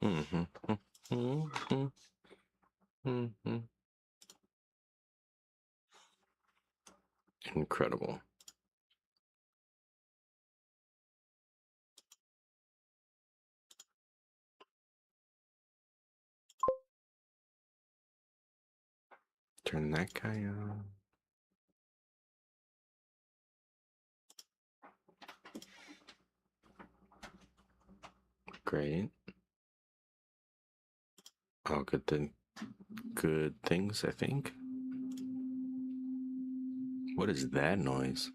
Mm-hmm. Mm-hmm. Mm-hmm. Incredible. Turn that guy on. Great. Oh, good thing. Good things, I think. What is that noise?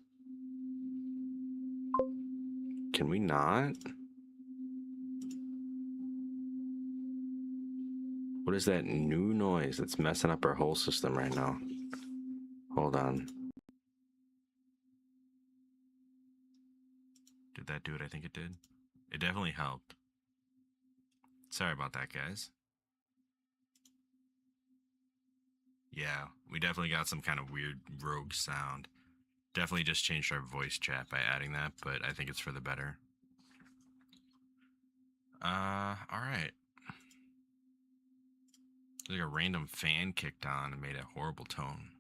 Can we not? What is that new noise that's messing up our whole system right now? Hold on. Did that do what I think it did? It definitely helped. Sorry about that, guys. Yeah, we definitely got some kind of weird rogue sound. Definitely just changed our voice chat by adding that, but I think it's for the better. All right. Like a random fan kicked on and made a horrible tone.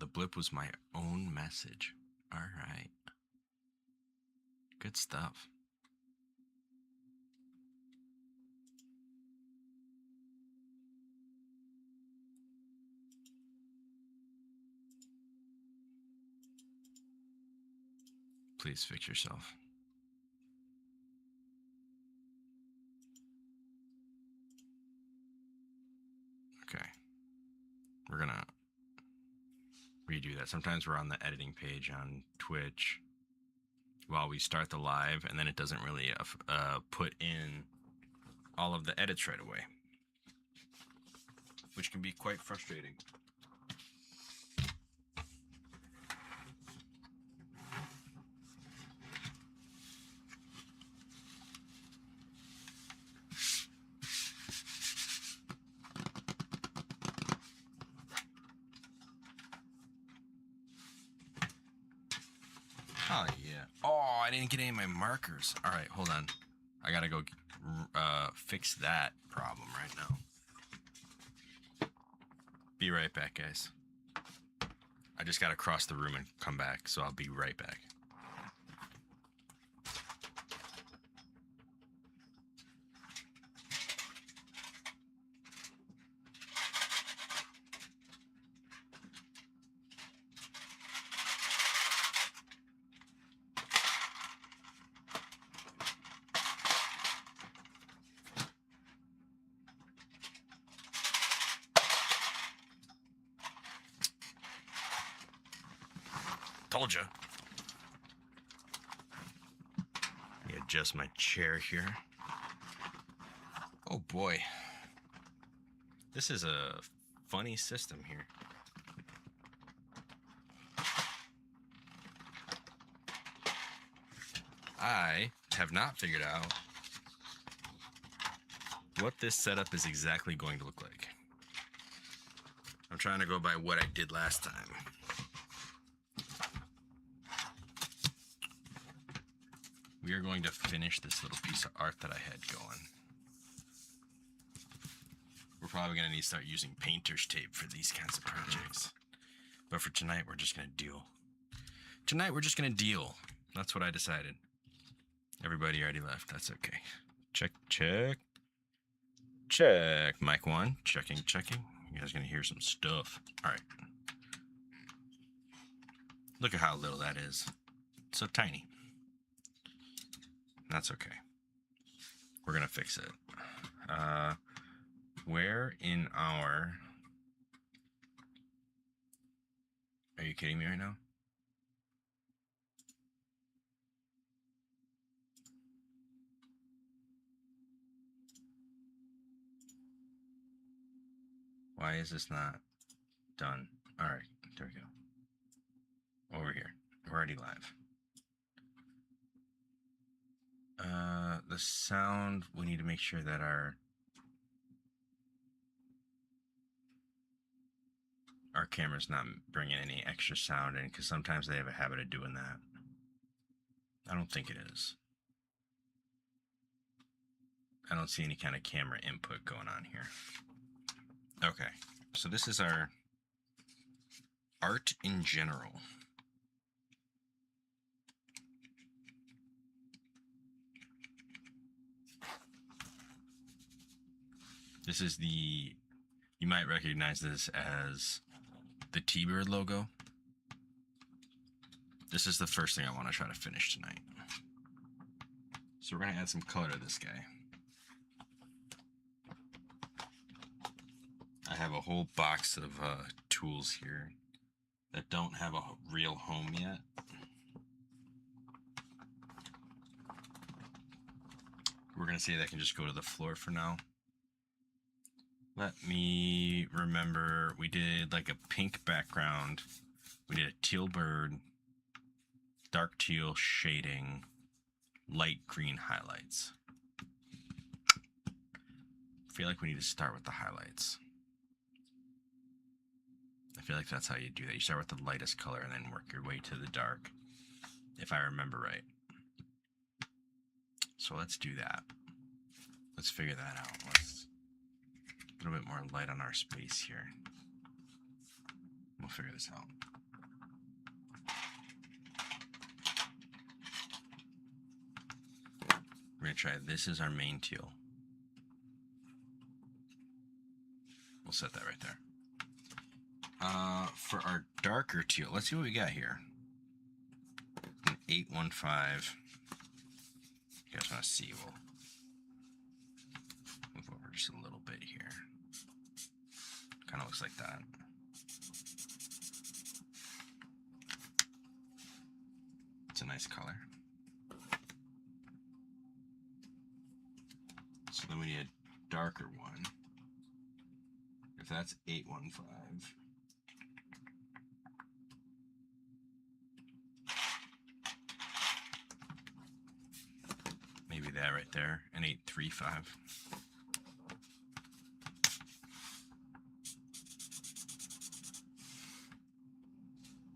The blip was my own message. All right. Good stuff. Please fix yourself. Okay. We're gonna redo that. Sometimes we're on the editing page on Twitch while we start the live, and then it doesn't really put in all of the edits right away, which can be quite frustrating. Oh, yeah. Oh, I didn't get any of my markers. All right, hold on. I gotta go fix that problem right now. Be right back, guys. I just gotta cross the room and come back, so I'll be right back. Told you. Let me adjust my chair here. Oh boy. This is a funny system here. I have not figured out what this setup is exactly going to look like. I'm trying to go by what I did last time. We are going to finish this little piece of art that I had going. We're probably going to need to start using painter's tape for these kinds of projects. But for tonight, we're just going to deal. Tonight, we're just going to deal. That's what I decided. Everybody already left. That's okay. Check, check. Check. Mic 1. Checking, checking. You guys are going to hear some stuff. All right. Look at how little that is. It's so tiny. That's okay. We're going to fix it. Where in our... Are you kidding me right now? Why is this not done? All right, there we go. Over here. We're already live. The sound, we need to make sure that our camera's not bringing any extra sound in, because sometimes they have a habit of doing that. I don't think it is. I don't see any kind of camera input going on here. Okay, so this is our art in general. This is the, you might recognize this as the T-Bird logo. This is the first thing I want to try to finish tonight. So we're going to add some color to this guy. I have a whole box of tools here that don't have a real home yet. We're going to say that can just go to the floor for now. Let me remember, we did like a pink background. We did a teal bird, dark teal shading, light green highlights. I feel like we need to start with the highlights. I feel like that's how you do that. You start with the lightest color and then work your way to the dark, if I remember right. So let's do that. Let's figure that out. Let's a little bit more light on our space here. We'll figure this out. We're going to try this as our main teal. We'll set that right there. For our darker teal, let's see what we got here. An 815. You guys want to see? We'll move over just a little bit here. Kind of looks like that. It's a nice color. So then we need a darker one. If that's 815. Maybe that right there, an 835.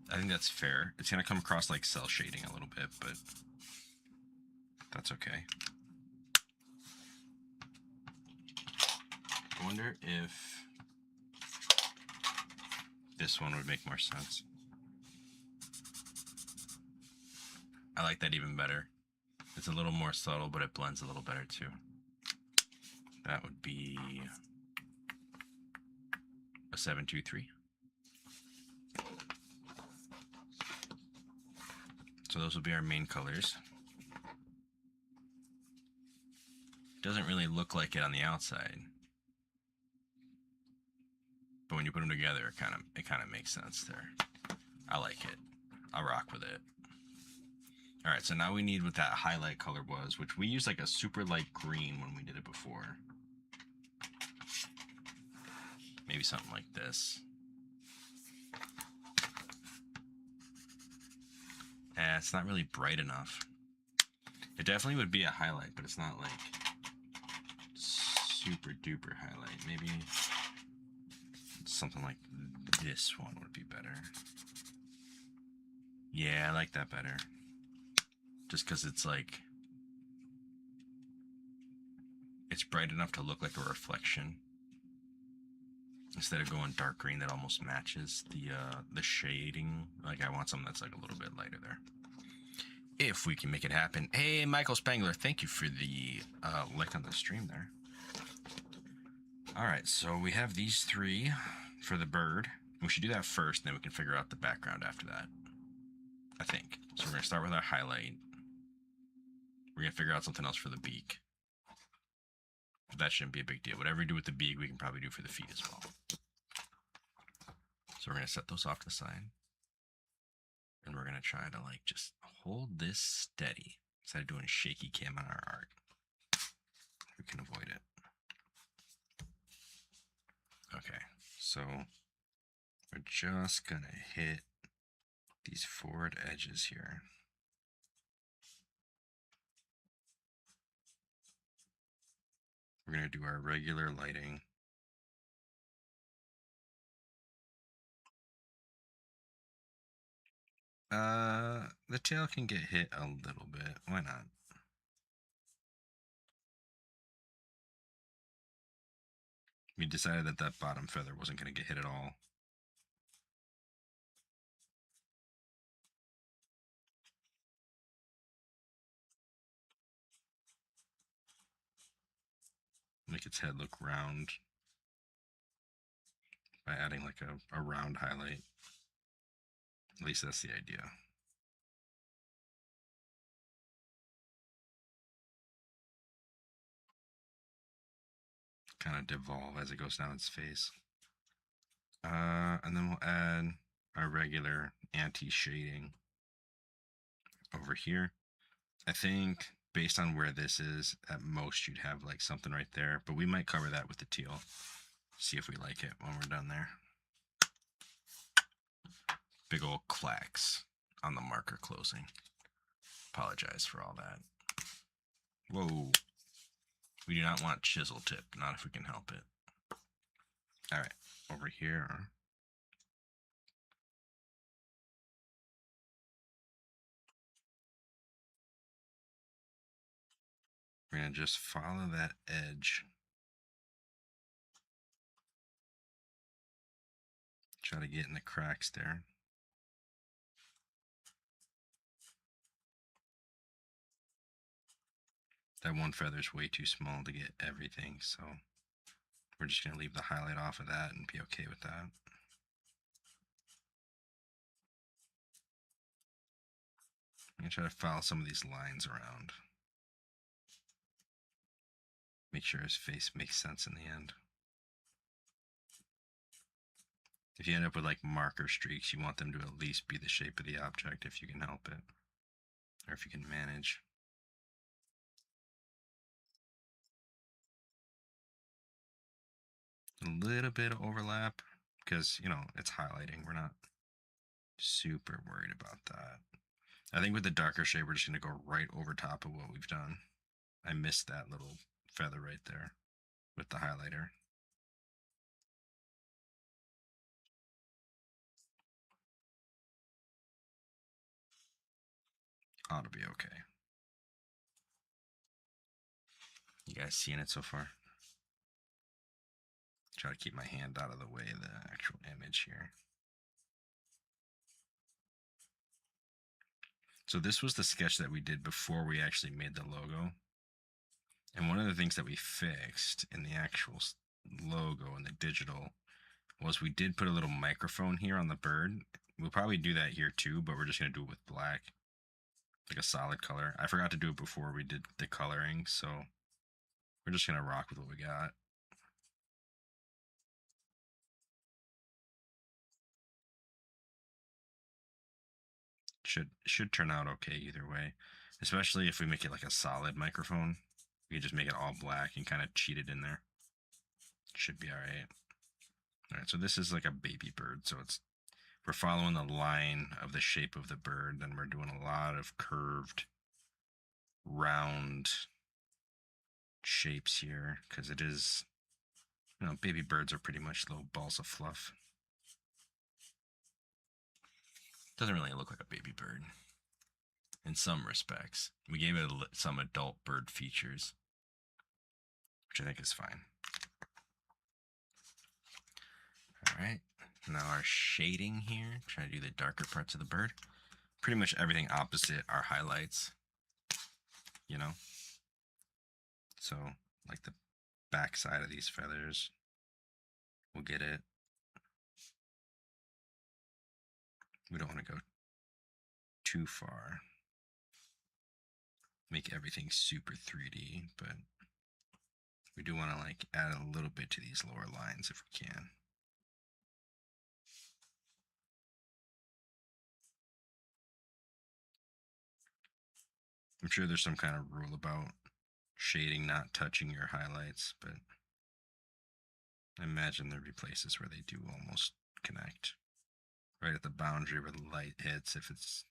I think that's fair. It's gonna come across like cell shading a little bit, but that's okay. I wonder if this one would make more sense. I like that even better. It's a little more subtle, but it blends a little better too. That would be a 723. So those will be our main colors. Doesn't really look like it on the outside, but when you put them together, it kind of makes sense there. I like it. I'll rock with it. All right, so now we need what that highlight color was, which we used like a super light green when we did it before. Maybe something like this. It's not really bright enough. It definitely would be a highlight, but it's not like super duper highlight. Maybe something like this one would be better. Yeah, I like that better. Just because it's like, it's bright enough to look like a reflection. Instead of going dark green that almost matches the shading. Like I want something that's like a little bit lighter there. If we can make it happen. Hey, Michael Spangler, thank you for the like on the stream there. All right, so we have these three for the bird. We should do that first, and then we can figure out the background after that, I think. So we're going to start with our highlight. We're going to figure out something else for the beak. But that shouldn't be a big deal. Whatever we do with the beak, we can probably do for the feet as well. So we're going to set those off to the side. And we're going to try to like just hold this steady instead of doing shaky cam on our art. We can avoid it. Okay, so we're just going to hit these forward edges here. We're going to do our regular lighting. The tail can get hit a little bit. Why not? We decided that that bottom feather wasn't going to get hit at all. Make its head look round by adding like a round highlight. At least that's the idea. Kind of devolve as it goes down its face. And then we'll add our regular anti-shading over here. I think based on where this is, at most you'd have like something right there, but we might cover that with the teal. See if we like it when we're done there. Big old clacks on the marker closing. Apologize for all that. Whoa. We do not want chisel tip, not if we can help it. All right, over here. We're going to just follow that edge. Try to get in the cracks there. That one feather's way too small to get everything, so we're just going to leave the highlight off of that and be okay with that. I'm going to try to follow some of these lines around. Make sure his face makes sense in the end. If you end up with like marker streaks, you want them to at least be the shape of the object if you can help it, or if you can manage. A little bit of overlap because, you know, it's highlighting. We're not super worried about that. I think with the darker shade, we're just going to go right over top of what we've done. I missed that little feather right there with the highlighter. Ought to be okay. You guys seeing it so far? Try to keep my hand out of the way of the actual image here. So this was the sketch that we did before we actually made the logo. And one of the things that we fixed in the actual logo and the digital was we did put a little microphone here on the bird. We'll probably do that here too, but we're just going to do it with black, like a solid color. I forgot to do it before we did the coloring, so we're just going to rock with what we got. Should turn out okay either way, especially if we make it like a solid microphone. We can just make it all black and kind of cheat it in there. Should be all right. All right, so this is like a baby bird, so we're following the line of the shape of the bird, and we're doing a lot of curved, round shapes here because it is, you know, baby birds are pretty much little balls of fluff. Doesn't really look like a baby bird in some respects. We gave it some adult bird features, which I think is fine. All right, now our shading here, trying to do the darker parts of the bird. Pretty much everything opposite our highlights, you know? So, like the back side of these feathers, we'll get it. We don't want to go too far. Make everything super 3D, but we do want to like add a little bit to these lower lines if we can. I'm sure there's some kind of rule about shading not touching your highlights, but I imagine there'd be places where they do almost connect. Right at the boundary where the light hits, if it's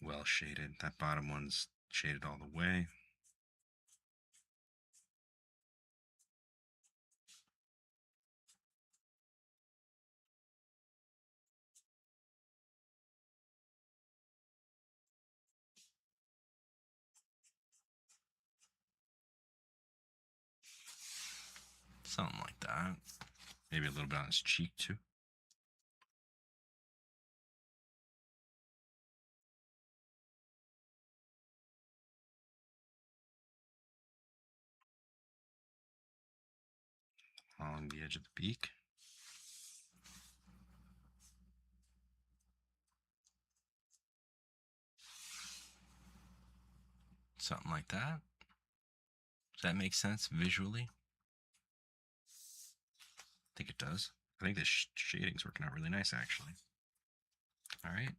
well shaded. That bottom one's shaded all the way. Something like that. Maybe a little bit on his cheek too. On the edge of the beak. Something like that. Does that make sense visually? I think it does. I think this shading's working out really nice, actually. All right.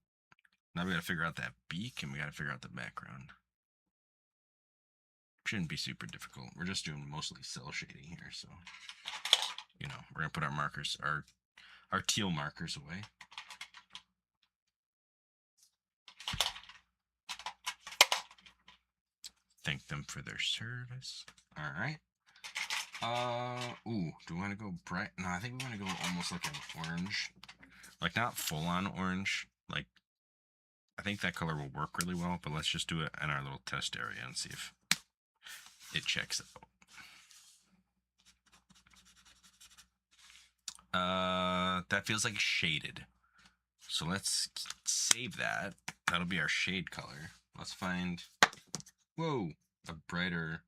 Now we got to figure out that beak, and we got to figure out the background. Shouldn't be super difficult. We're just doing mostly cell shading here, so you know, we're gonna put our markers, our teal markers away. Thank them for their service. All right. Ooh, do we want to go bright? No, I think we want to go almost like an orange, like not full on orange. Like, I think that color will work really well, but let's just do it in our little test area and see if it checks out. That feels like shaded. So let's save that. That'll be our shade color. Let's find, whoa, a brighter,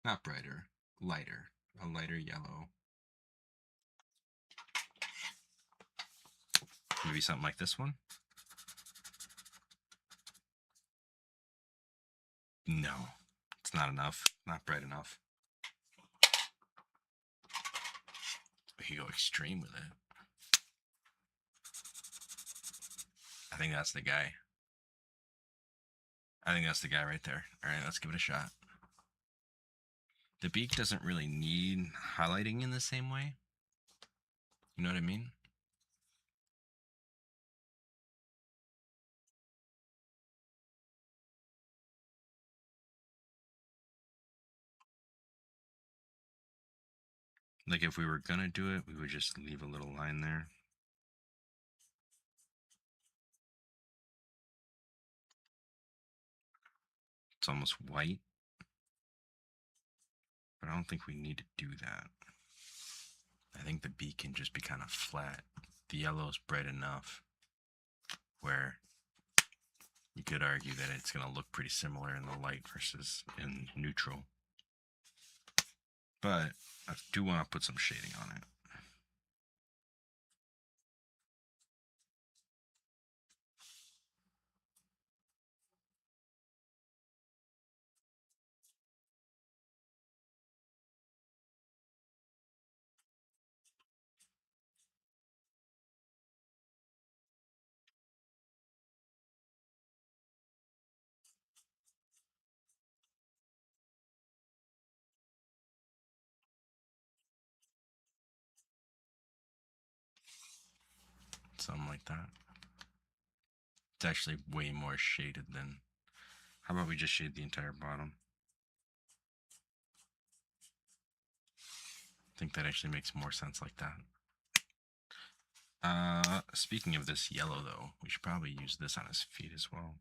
not brighter, lighter, a lighter yellow. Maybe something like this one. No, it's not enough, not bright enough. We could go extreme with it. I think that's the guy. I think that's the guy right there. All right, let's give it a shot. The beak doesn't really need highlighting in the same way. You know what I mean? Like if we were gonna do it, we would just leave a little line there. It's almost white. But I don't think we need to do that. I think the beak can just be kind of flat. The yellow is bright enough where you could argue that it's going to look pretty similar in the light versus in neutral. But I do want to put some shading on it. Something like that. It's actually way more shaded than... How about we just shade the entire bottom? I think that actually makes more sense like that. Speaking of this yellow though, we should probably use this on his feet as well.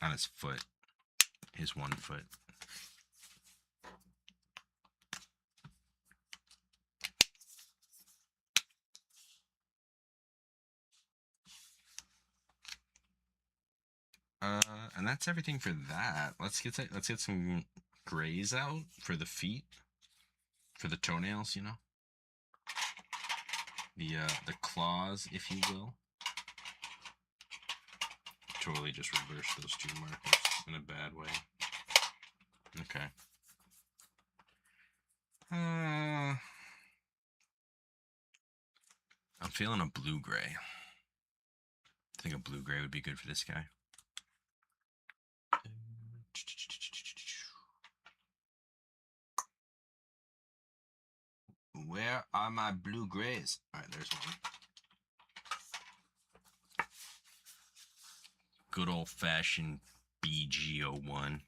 On his foot. His one foot. And that's everything for that. Let's get some grays out for the feet, for the toenails, you know, the claws, if you will. Totally just reverse those two markers in a bad way. Okay. I'm feeling a blue gray. I think a blue gray would be good for this guy. Where are my blue grays? All right, there's one. Good old-fashioned BG01.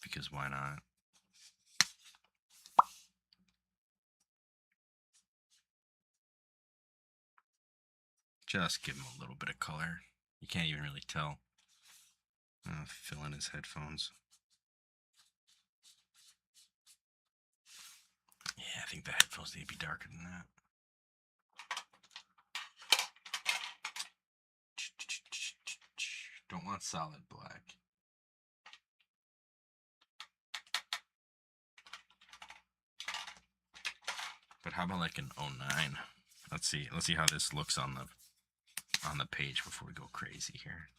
Because why not? Just give him a little bit of color. You can't even really tell. Fill in his headphones. Yeah, I think the headphones need to be darker than that. Don't want solid black. But how about like an 09? Let's see how this looks on the page before we go crazy here.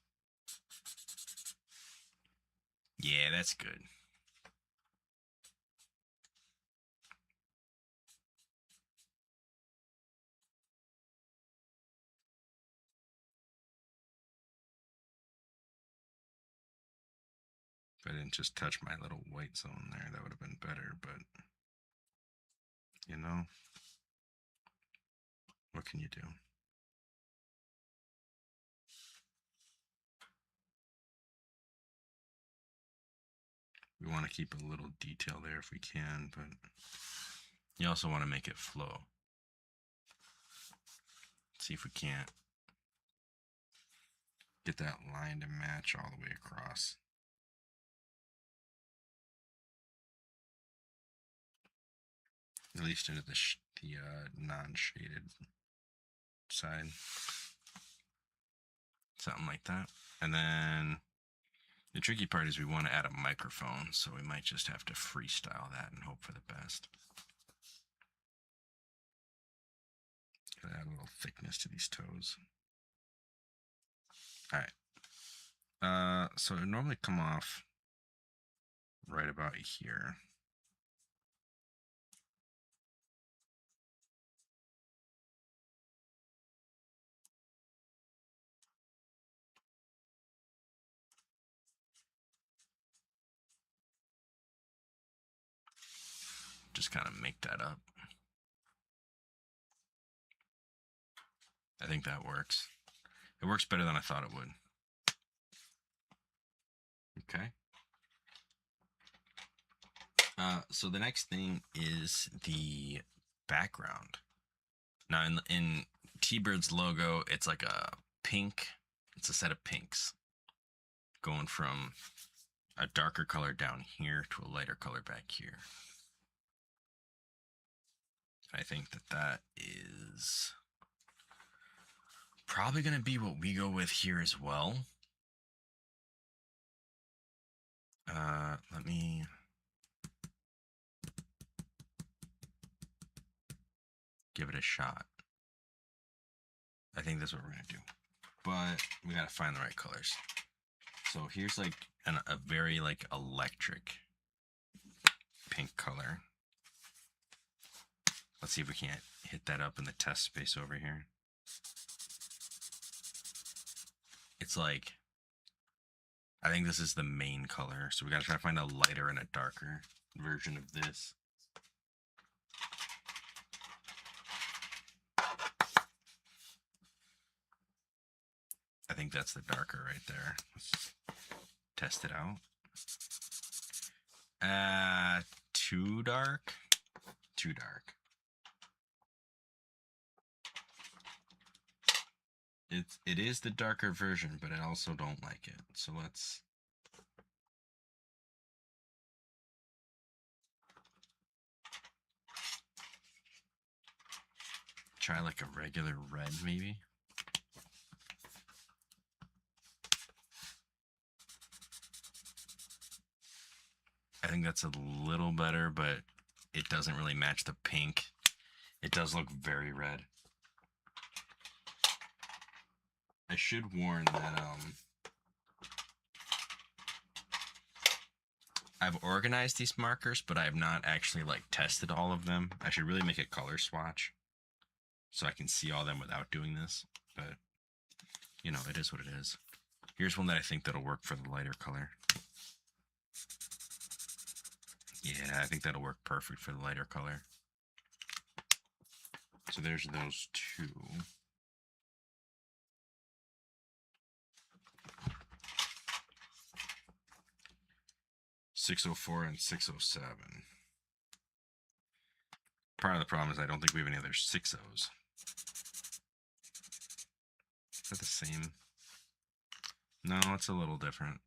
Yeah, that's good. If I didn't just touch my little white zone there, that would have been better, but you know, what can you do? We want to keep a little detail there if we can, but you also want to make it flow. See if we can't get that line to match all the way across. At least into the non-shaded side. Something like that. And then the tricky part is we want to add a microphone, so we might just have to freestyle that and hope for the best. Gotta add a little thickness to these toes. All right. So it would normally come off right about here. Just kind of make that up. I think that works. It works better than I thought it would. Okay. So the next thing is the background. Now in T-Bird's logo, it's like a pink. It's a set of pinks going from a darker color down here to a lighter color back here. I think that is probably going to be what we go with here as well. Let me give it a shot. I think that's what we're going to do. But we got to find the right colors. So here's like a very like electric pink color. Let's see if we can't hit that up in the test space over here. It's like, I think this is the main color. So we got to try to find a lighter and a darker version of this. I think that's the darker right there. Let's test it out. Too dark. Too dark. It is the darker version, but I also don't like it. So let's try like a regular red maybe. I think that's a little better, but it doesn't really match the pink. It does look very red. I should warn that I've organized these markers, but I have not actually like tested all of them. I should really make a color swatch so I can see all of them without doing this. But you know, it is what it is. Here's one that I think that'll work for the lighter color. Yeah, I think that'll work perfect for the lighter color. So there's those two. .604 and 607. Part of the problem is I don't think we have any other 6.0s. Is that the same? No, it's a little different.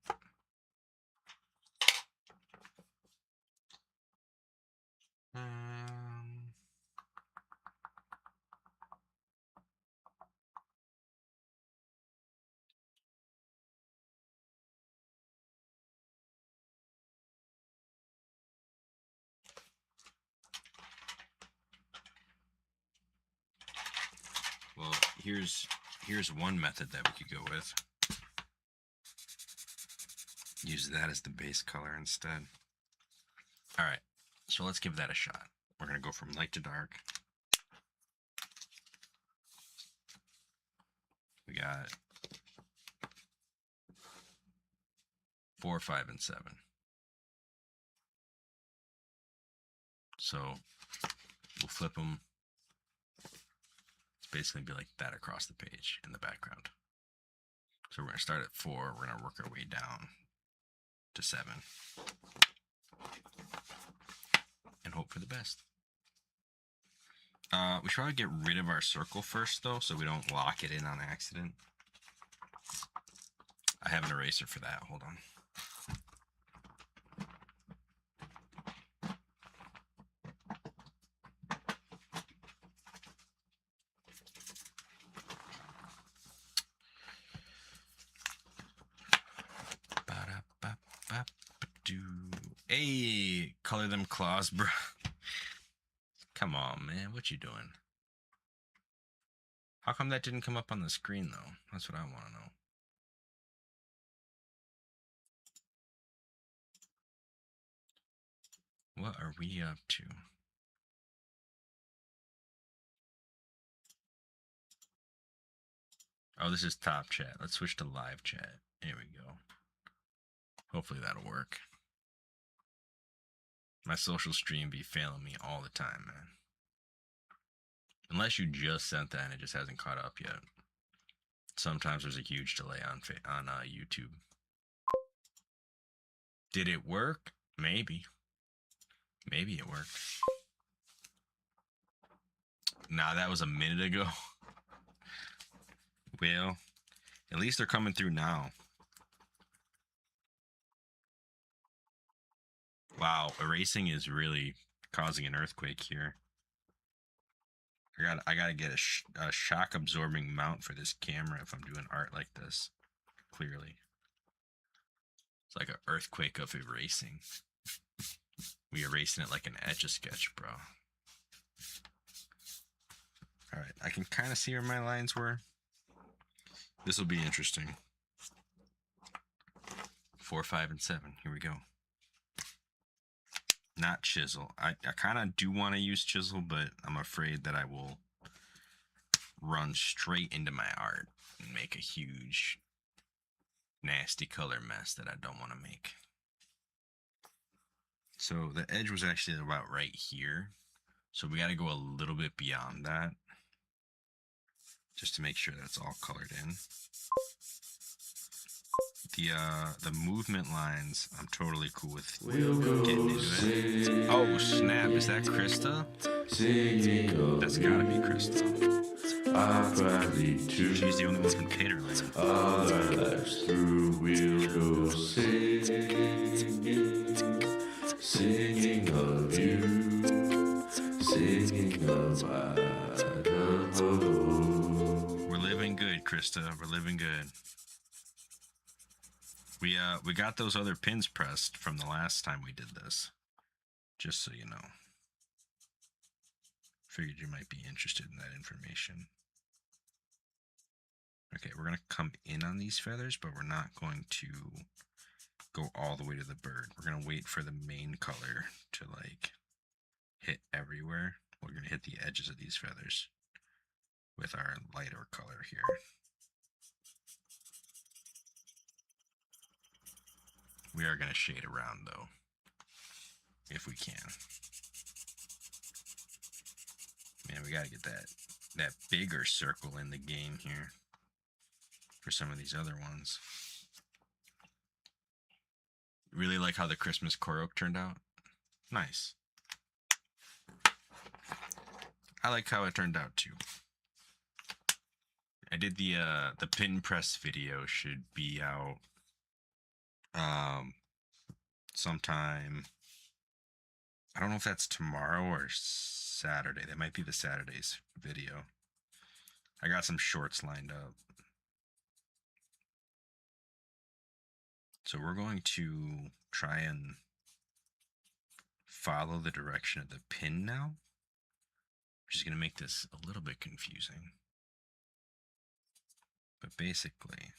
Well, here's one method that we could go with. Use that as the base color instead. All right, so let's give that a shot. We're gonna go from light to dark. We got 4, 5, and 7. So we'll flip them. It's basically be like that across the page in the background. So we're gonna start at 4. We're gonna work our way down to 7, and hope for the best. We should probably get rid of our circle first, though, so we don't lock it in on accident. I have an eraser for that. Hold on. Hey, color them claws, bro. Come on, man. What you doing? How come that didn't come up on the screen, though? That's what I want to know. What are we up to? Oh, this is top chat. Let's switch to live chat. Here we go. Hopefully that'll work. My social stream be failing me all the time, man. Unless you just sent that and it just hasn't caught up yet. Sometimes there's a huge delay on YouTube. Did it work? Maybe. Maybe it worked. Nah, that was a minute ago. Well, at least they're coming through now. Wow, erasing is really causing an earthquake here. I gotta get a shock absorbing mount for this camera if I'm doing art like this. Clearly, it's like an earthquake of erasing. We erasing it like an Etch-a-Sketch, bro. All right, I can kind of see where my lines were. This will be interesting. 4, 5, and 7. Here we go. Not chisel. I kind of do want to use chisel, but I'm afraid that I will run straight into my art and make a huge, nasty color mess that I don't want to make. So the edge was actually about right here. So we got to go a little bit beyond that, just to make sure that it's all colored in. The movement lines, I'm totally cool with getting into it. Oh snap, is that Krista? That's gotta be Krista. She's the only one who paid her like all our lives through, we'll go singing of you, singing of Idaho. We're living good, Krista. We're living good. We got those other pins pressed from the last time we did this. Just so you know. Figured you might be interested in that information. Okay, we're going to come in on these feathers, but we're not going to go all the way to the bird. We're going to wait for the main color to like hit everywhere. We're going to hit the edges of these feathers with our lighter color here. We are going to shade around though, if we can. Man, we got to get that bigger circle in the game here for some of these other ones. Really like how the Christmas Korok turned out. Nice. I like how it turned out too. I did the pin press video should be out sometime. I don't know if that's tomorrow or Saturday. That might be the Saturday's video. I got some shorts lined up. So we're going to try and follow the direction of the pin now, which is going to make this a little bit confusing. But basically,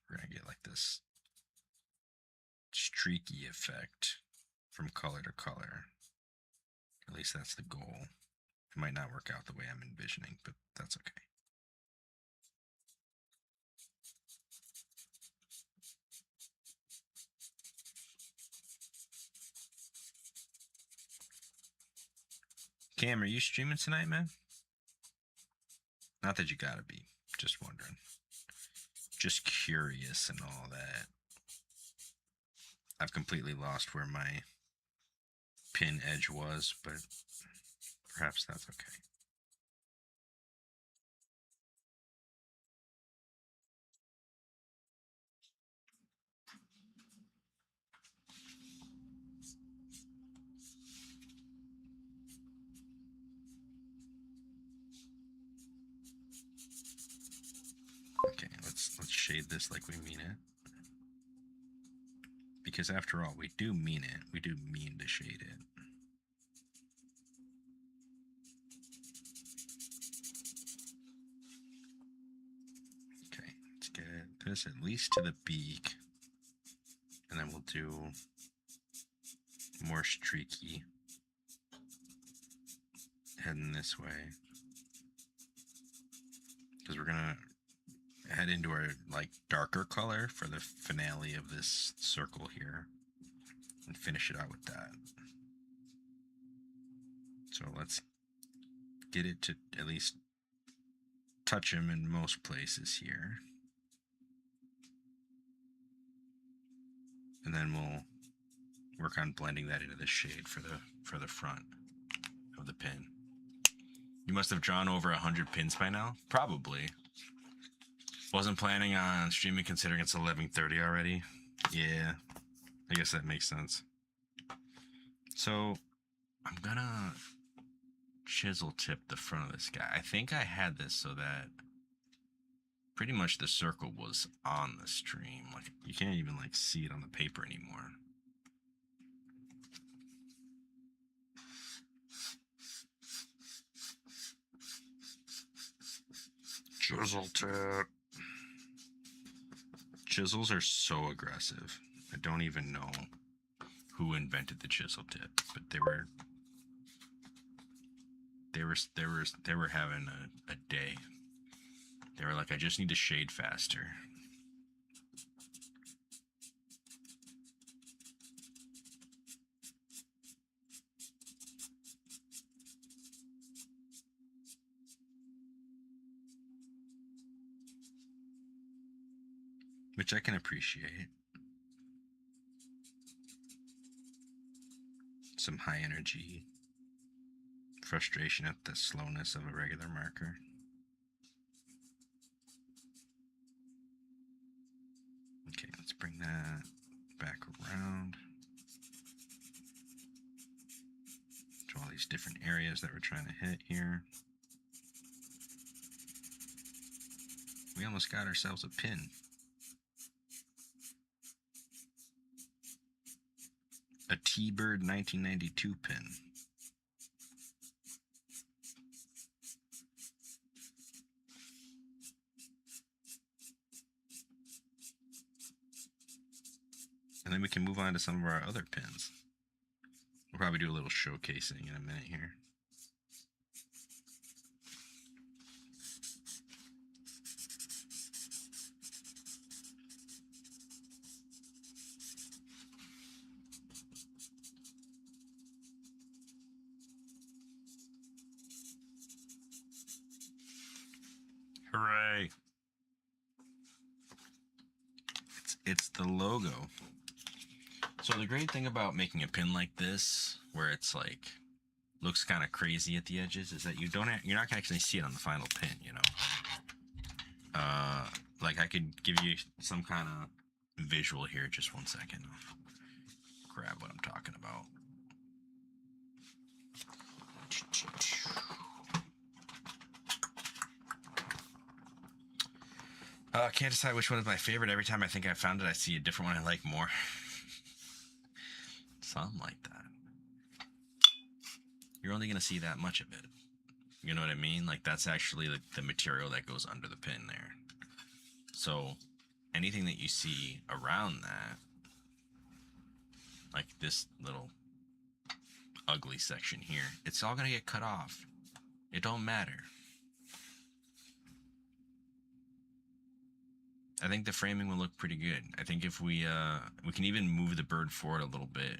we're going to get like this streaky effect from color to color. At least that's the goal. It might not work out the way I'm envisioning, but that's okay. Cam, are you streaming tonight, man? Not that you gotta be. Just wondering. Just curious and all that. I've completely lost where my pin edge was, but perhaps that's okay. Okay, let's shade this like we mean it. Because after all, we do mean it. We do mean to shade it. Okay, let's get this at least to the beak. And then we'll do more streaky. Heading this way. Because we're gonna head into our like darker color for the finale of this circle here and finish it out with that. So let's get it to at least touch him in most places here. And then we'll work on blending that into the shade for the front of the pin. You must have drawn over 100 pins by now? Probably. Wasn't planning on streaming considering it's 11:30 already. Yeah, I guess that makes sense. So I'm gonna chisel tip the front of this guy. I think I had this so that pretty much the circle was on the stream. Like you can't even like see it on the paper anymore. Chisel tip. Chisels are so aggressive. I don't even know who invented the chisel tip, but they were having a day. They were like, I just need to shade faster. Which I can appreciate. Some high energy frustration at the slowness of a regular marker. Okay, let's bring that back around to all these different areas that we're trying to hit here. We almost got ourselves a pin. A T-Bird 1992 pin. And then we can move on to some of our other pins. We'll probably do a little showcasing in a minute here. Hooray! It's the logo. So the great thing about making a pin like this, where it's like looks kind of crazy at the edges, is that you're not gonna actually see it on the final pin, you know. Like I could give you some kind of visual here. Just one second. I'll grab what I'm talking about. Can't decide which one is my favorite. Every time I think I found it, I see a different one I like more. Something like that. You're only going to see that much of it. You know what I mean? Like, that's actually like the material that goes under the pin there. So, anything that you see around that, like this little ugly section here, it's all going to get cut off. It don't matter. I think the framing will look pretty good. I think if we can even move the bird forward a little bit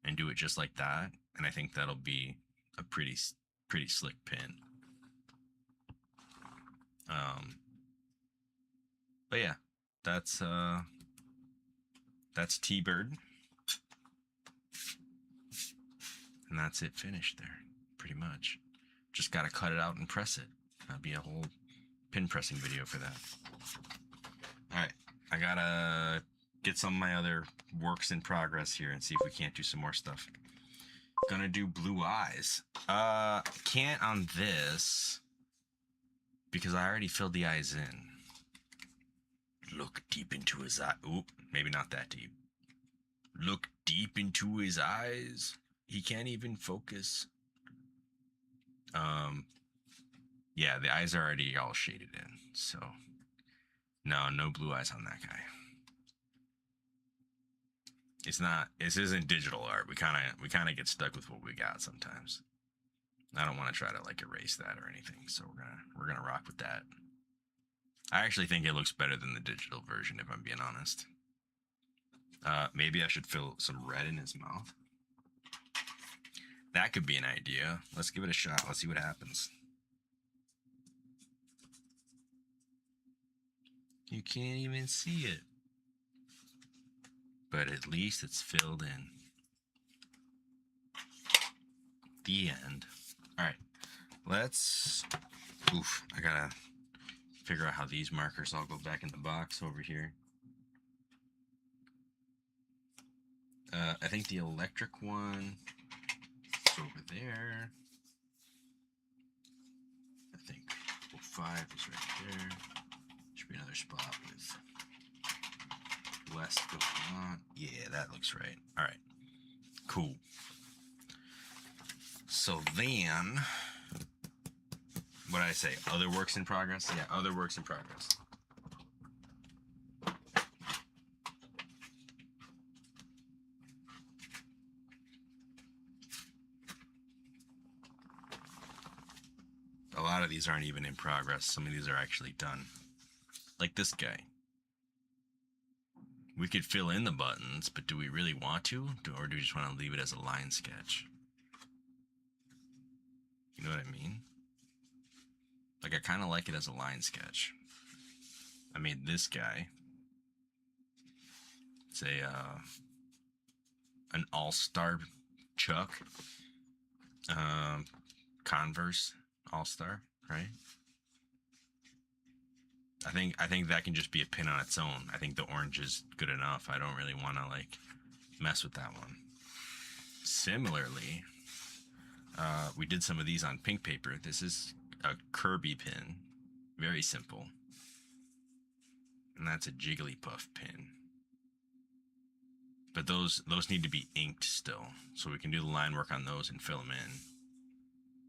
and do it just like that, and I think that'll be a pretty slick pin. But yeah, that's T-Bird, and that's it finished there, pretty much. Just gotta cut it out and press it. That'll be a whole pin pressing video for that. Alright, I gotta get some of my other works in progress here and see if we can't do some more stuff. Gonna do blue eyes. Can't on this because I already filled the eyes in. Look deep into his eye. Oop, maybe not that deep. Look deep into his eyes. He can't even focus. Yeah, the eyes are already all shaded in, so no blue eyes on that guy. This isn't digital art. We kind of get stuck with what we got sometimes. I don't want to try to like erase that or anything, so we're gonna rock with that. I actually think it looks better than the digital version, if I'm being honest. Maybe I should fill some red in his mouth. That could be an idea. Let's give it a shot. Let's see what happens. You can't even see it. But at least it's filled in. The end. Alright. Let's... Oof. I gotta figure out how these markers all go back in the box over here. I think the electric one is over there. I think 05 is right there. Should be another spot with West going on. Yeah, that looks right. Alright. Cool. So then, what did I say? Other works in progress? Yeah, other works in progress. A lot of these aren't even in progress. Some of these are actually done. Like this guy. We could fill in the buttons, but do we really want to? Or do we just want to leave it as a line sketch? You know what I mean? Like, I kind of like it as a line sketch. I made this guy. It's an all-star Chuck. Converse all-star, right? I think that can just be a pin on its own. I think the orange is good enough. I don't really want to like mess with that one. Similarly, we did some of these on pink paper. This is a Kirby pin, very simple, and that's a Jigglypuff pin. But those need to be inked still, so we can do the line work on those and fill them in.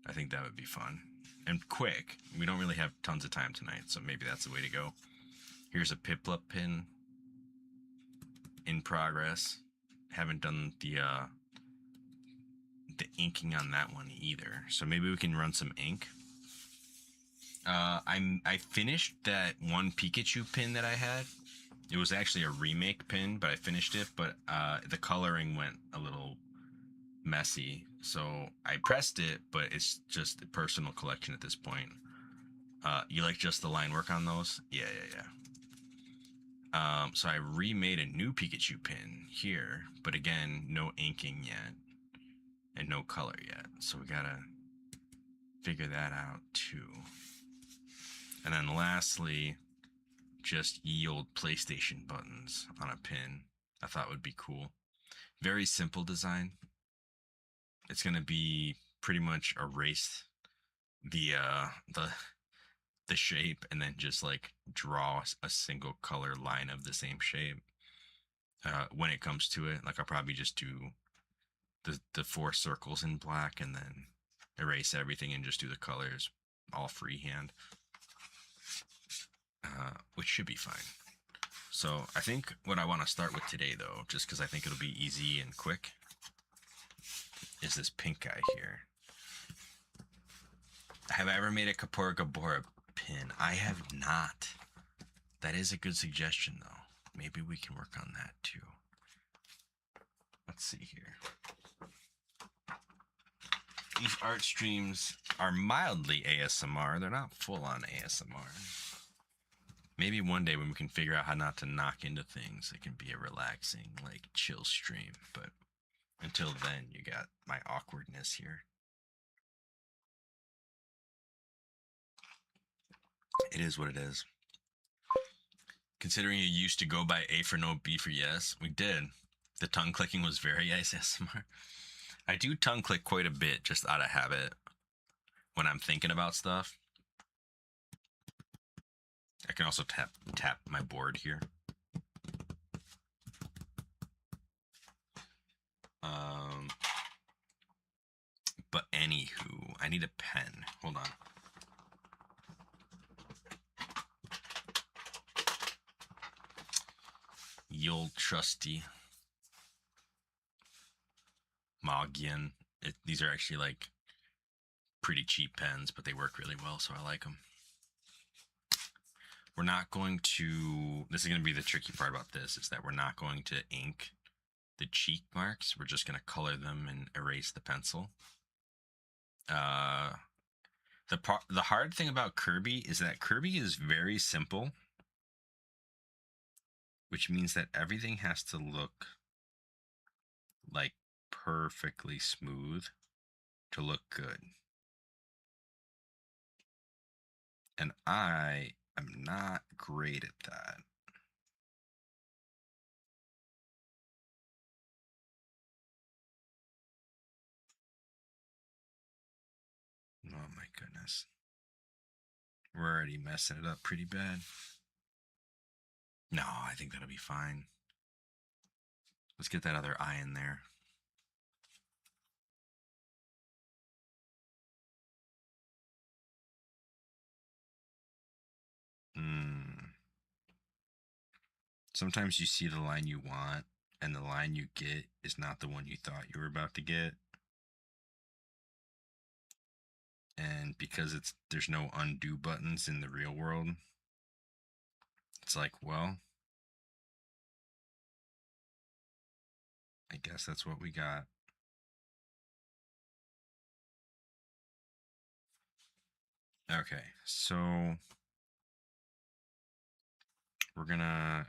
I think that would be fun. And quick. We don't really have tons of time tonight, so maybe that's the way to go. Here's a Piplup pin in progress. Haven't done the inking on that one either, so maybe we can run some ink. I finished that one Pikachu pin that I had. It was actually a remake pin, but I finished it, but the coloring went a little messy, so I pressed it, but it's just a personal collection at this point. You like just the line work on those? Yeah. So I remade a new Pikachu pin here, but again, no inking yet and no color yet, so we gotta figure that out too. And then lastly, just yield PlayStation buttons on a pin. I thought would be cool. Very simple design. It's gonna be pretty much erase the shape and then just like draw a single color line of the same shape. When it comes to it, like I'll probably just do the four circles in black and then erase everything and just do the colors all freehand, which should be fine. So I think what I want to start with today, though, just because I think it'll be easy and quick, is this pink guy here. Have I ever made a Kapora Gabora pin? I have not. That is a good suggestion, though. Maybe we can work on that, too. Let's see here. These art streams are mildly ASMR. They're not full-on ASMR. Maybe one day when we can figure out how not to knock into things, it can be a relaxing, like, chill stream. But until then, you got my awkwardness here. It is what it is. Considering you used to go by A for no, B for yes, we did. The tongue clicking was very ASMR. I do tongue click quite a bit just out of habit when I'm thinking about stuff. I can also tap my board here. But anywho, I need a pen. Hold on. Ye old trusty Magian. These are actually like pretty cheap pens, but they work really well, so I like them. We're not going to, this is going to be the tricky part about this, is that we're not going to ink the cheek marks. We're just going to color them and erase the pencil. The hard thing about Kirby is that Kirby is very simple, which means that everything has to look like perfectly smooth to look good. And I am not great at that. Oh my goodness. We're already messing it up pretty bad. No, I think that'll be fine. Let's get that other eye in there. Sometimes you see the line you want, and the line you get is not the one you thought you were about to get. And because there's no undo buttons in the real world, it's like, well, I guess that's what we got. Okay, so we're gonna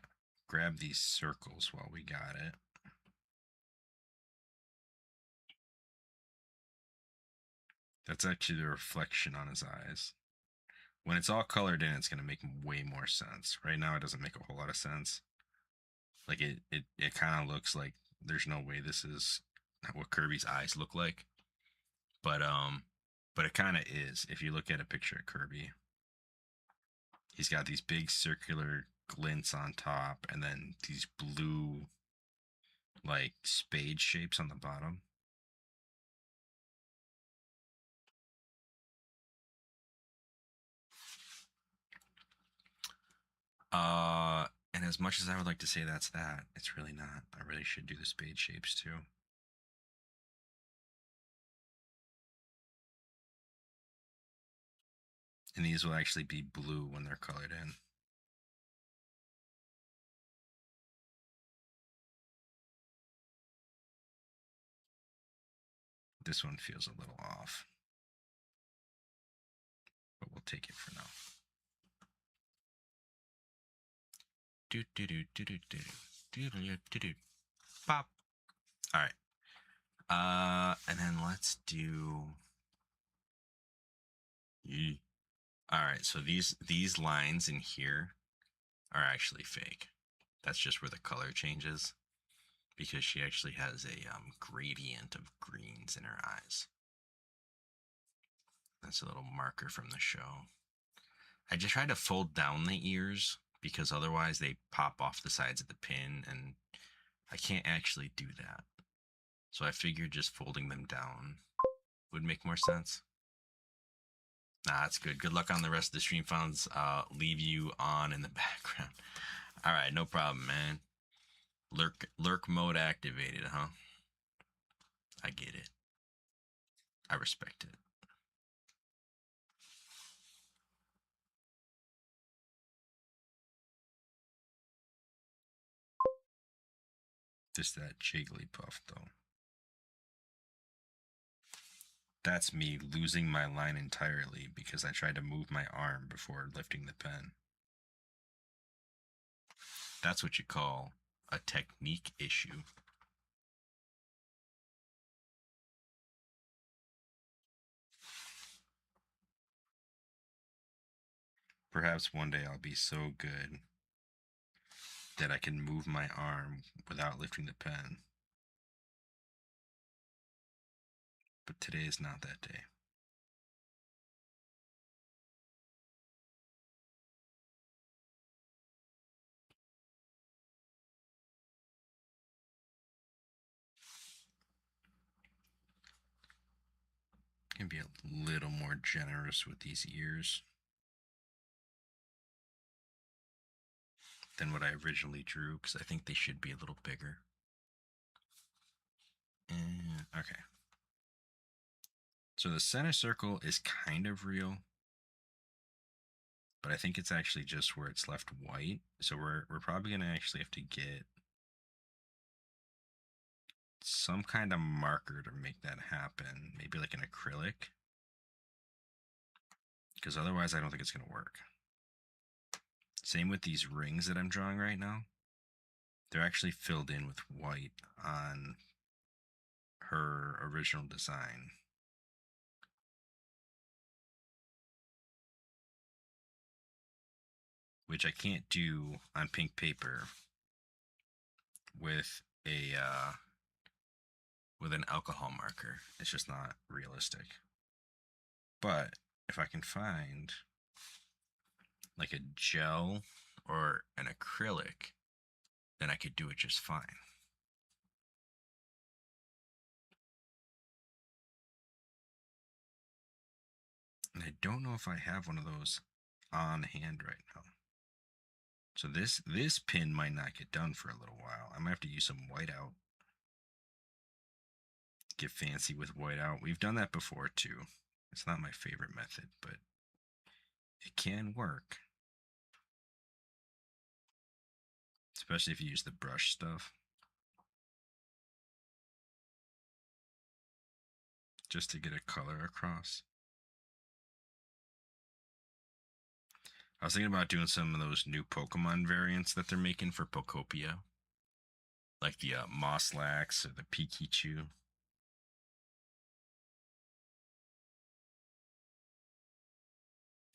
grab these circles while we got it. That's actually the reflection on his eyes. When it's all colored in, it's gonna make way more sense. Right now, it doesn't make a whole lot of sense. Like it kind of looks like there's no way this is what Kirby's eyes look like. But it kind of is. If you look at a picture of Kirby, he's got these big circular glints on top, and then these blue, like spade shapes on the bottom. And as much as I would like to say that's that, it's really not. I really should do the spade shapes too. And these will actually be blue when they're colored in. This one feels a little off, but we'll take it for now. Do do do do do do do do do do. Pop. All right. And then let's do. All right, so these lines in here are actually fake. That's just where the color changes because she actually has a gradient of greens in her eyes. That's a little marker from the show. I just try to fold down the ears because otherwise they pop off the sides of the pin and I can't actually do that. So I figured just folding them down would make more sense. Nah, that's good. Good luck on the rest of the stream funds. Leave you on in the background. All right, no problem, man. Lurk mode activated, huh? I get it. I respect it. Just that Jigglypuff, though. That's me losing my line entirely because I tried to move my arm before lifting the pen. That's what you call a technique issue. Perhaps one day I'll be so good that I can move my arm without lifting the pen. But today is not that day. Can be a little more generous with these ears than what I originally drew because I think they should be a little bigger. And, okay. So the center circle is kind of real, but I think it's actually just where it's left white. So we're probably gonna actually have to get some kind of marker to make that happen. Maybe like an acrylic, because otherwise I don't think it's gonna work. Same with these rings that I'm drawing right now. They're actually filled in with white on her original design. Which I can't do on pink paper with a with an alcohol marker. It's just not realistic. But if I can find like a gel or an acrylic, then I could do it just fine. And I don't know if I have one of those on hand right now. So this pin might not get done for a little while. I might have to use some whiteout. Get fancy with whiteout. We've done that before too. It's not my favorite method, but it can work. Especially if you use the brush stuff. Just to get a color across. I was thinking about doing some of those new Pokemon variants that they're making for Pokopia. Like the Mosslax or the Pikachu.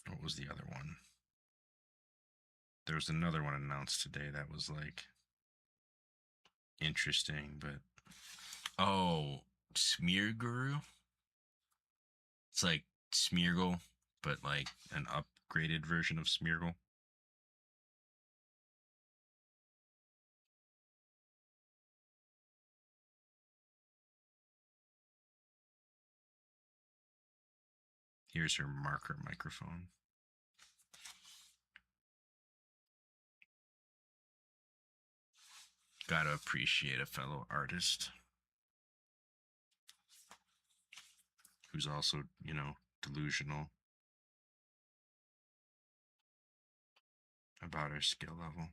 What was the other one? There was another one announced today that was like interesting, but oh, Smearguru. It's like Smeargle, but like an upgraded version of Smeargle. Here's her marker microphone. Gotta appreciate a fellow artist who's also, you know, delusional about her skill level.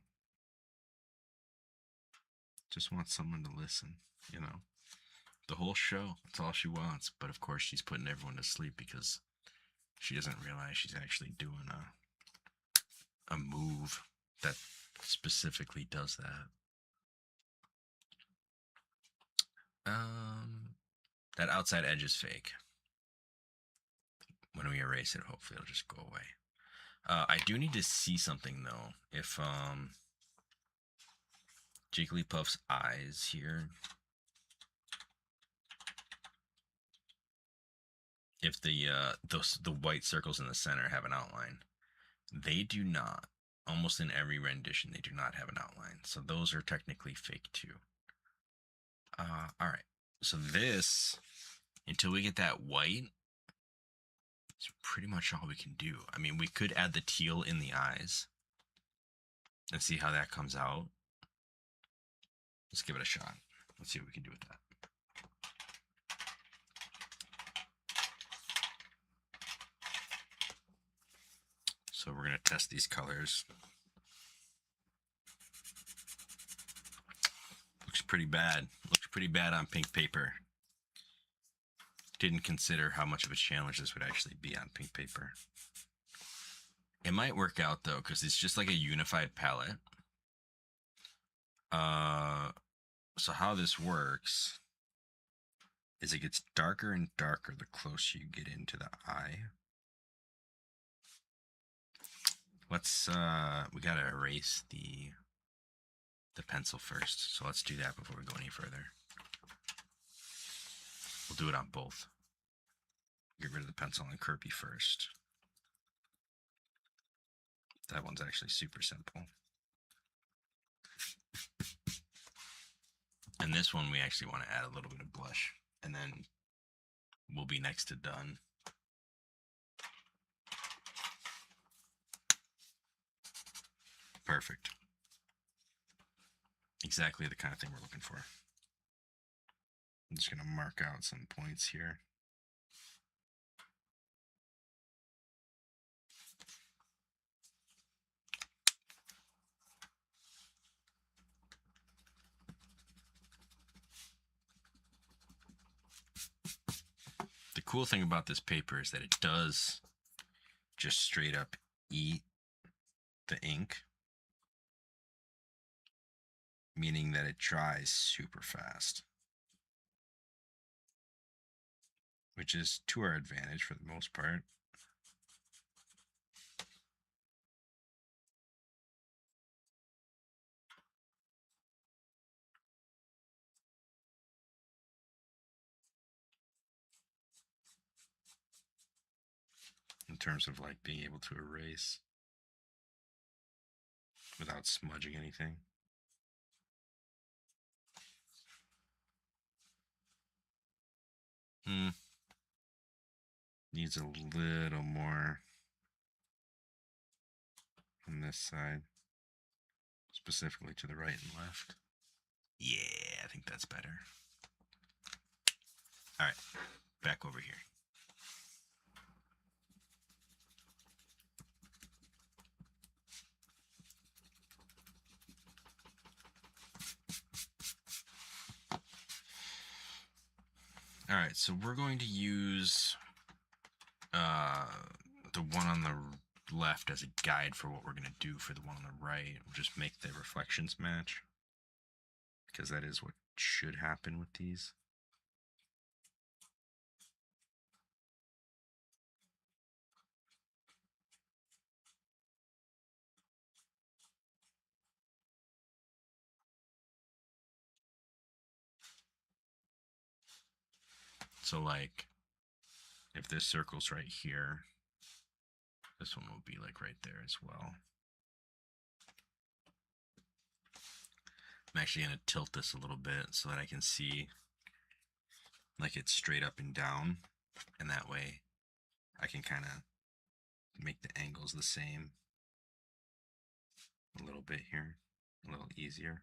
Just wants someone to listen, you know. The whole show, that's all she wants. But of course, she's putting everyone to sleep because she doesn't realize she's actually doing a move that specifically does that. That outside edge is fake. When we erase it, hopefully it'll just go away. I do need to see something though. If Jigglypuff's eyes here, if the white circles in the center have an outline, they do not. Almost in every rendition, they do not have an outline, so those are technically fake too. All right. So this, until we get that white, it's pretty much all we can do. I mean, we could add the teal in the eyes and see how that comes out. Let's give it a shot. Let's see what we can do with that. So we're going to test these colors. Looks pretty bad. Looks pretty bad on pink paper. Didn't consider how much of a challenge this would actually be on pink paper. It might work out though, because it's just like a unified palette. So how this works is it gets darker and darker the closer you get into the eye. Let's we gotta erase the pencil first, so let's do that before we go any further. We'll do it on both. Get rid of the pencil on Kirby first. That one's actually super simple. And this one we actually want to add a little bit of blush, and then we'll be next to done. Perfect. Exactly the kind of thing we're looking for. I'm just going to mark out some points here. The cool thing about this paper is that it does just straight up eat the ink, meaning that it dries super fast, which is to our advantage for the most part. In terms of like being able to erase without smudging anything. Needs a little more on this side, specifically to the right and left. Yeah, I think that's better. All right, back over here. All right, so we're going to use the one on the left as a guide for what we're going to do for the one on the right. We'll just make the reflections match, because that is what should happen with these. So like, if this circle's right here, this one will be like right there as well. I'm actually going to tilt this a little bit so that I can see like it's straight up and down, and that way I can kind of make the angles the same a little bit here, a little easier.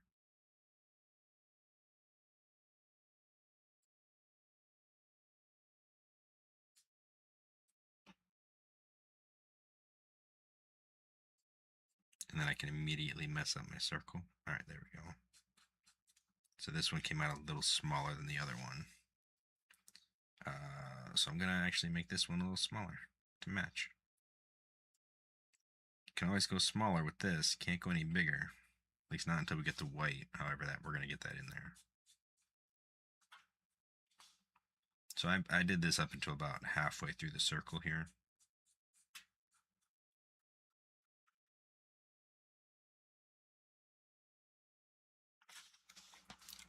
And then I can immediately mess up my circle. All right, there we go. So this one came out a little smaller than the other one. So I'm gonna actually make this one a little smaller to match. You can always go smaller with this, can't go any bigger. At least not until we get the white, however that we're gonna get that in there. So I did this up until about halfway through the circle here.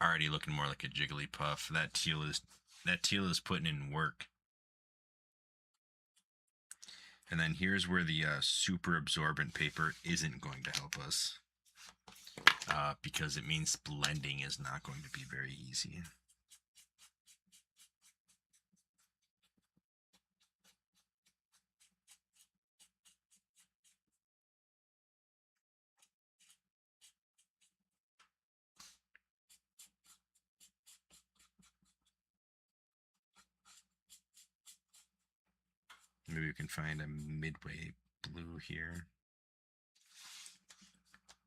already looking more like a Jigglypuff. That teal is putting in work. And then here's where the super absorbent paper isn't going to help us. Because it means blending is not going to be very easy. Maybe we can find a midway blue here.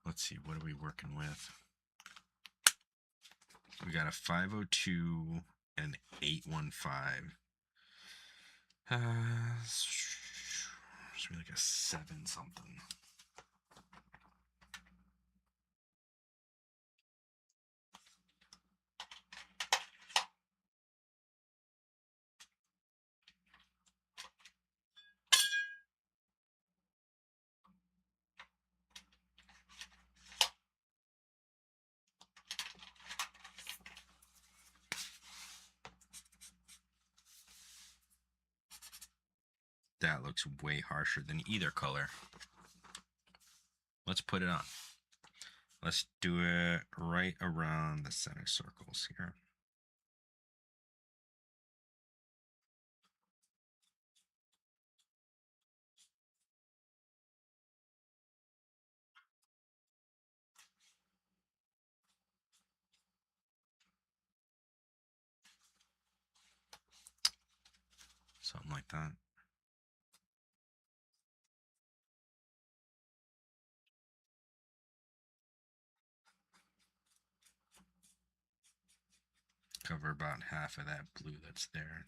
Let's see, what are we working with? We got a 502 and 815. It's really like a 7 something. That looks way harsher than either color. Let's put it on. Let's do it right around the center circles here. Something like that. Cover about half of that blue that's there.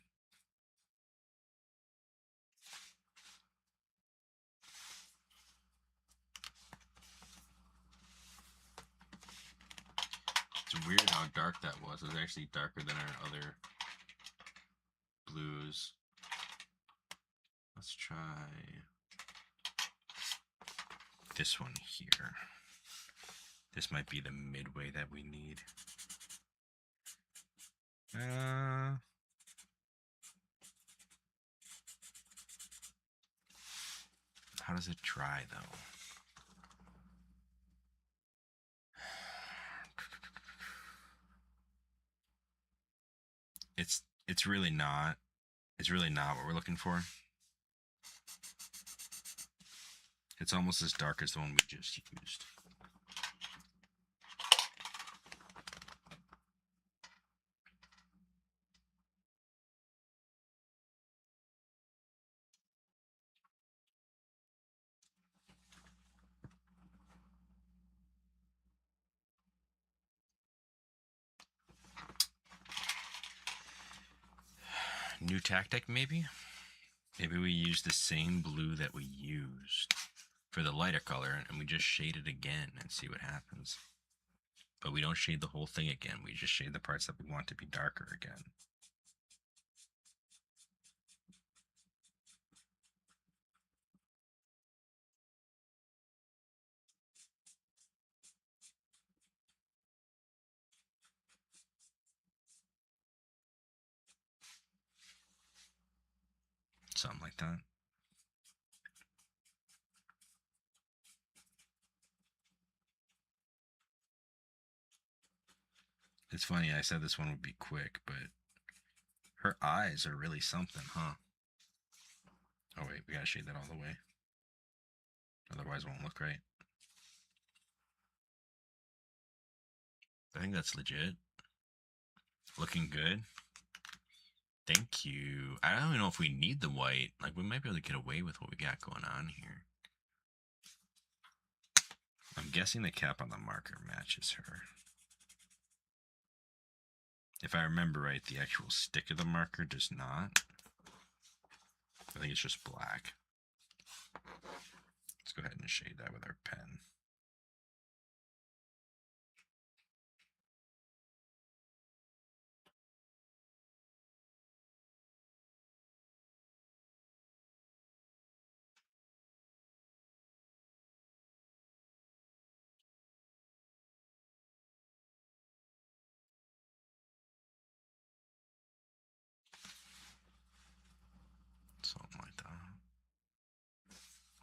It's weird how dark that was. It was actually darker than our other blues. Let's try this one here. This might be the midway that we need. How does it dry though? It's really not. It's really not what we're looking for. It's almost as dark as the one we just used. New tactic, maybe? Maybe we use the same blue that we used for the lighter color and we just shade it again and see what happens. But we don't shade the whole thing again. We just shade the parts that we want to be darker again. Something like that. It's funny, I said this one would be quick, but her eyes are really something, huh? Oh wait, we gotta shade that all the way. Otherwise it won't look right. I think that's legit. Looking good. Thank you. I don't even know if we need the white. Like, we might be able to get away with what we got going on here. I'm guessing the cap on the marker matches her. If I remember right, the actual stick of the marker does not. I think it's just black. Let's go ahead and shade that with our pen.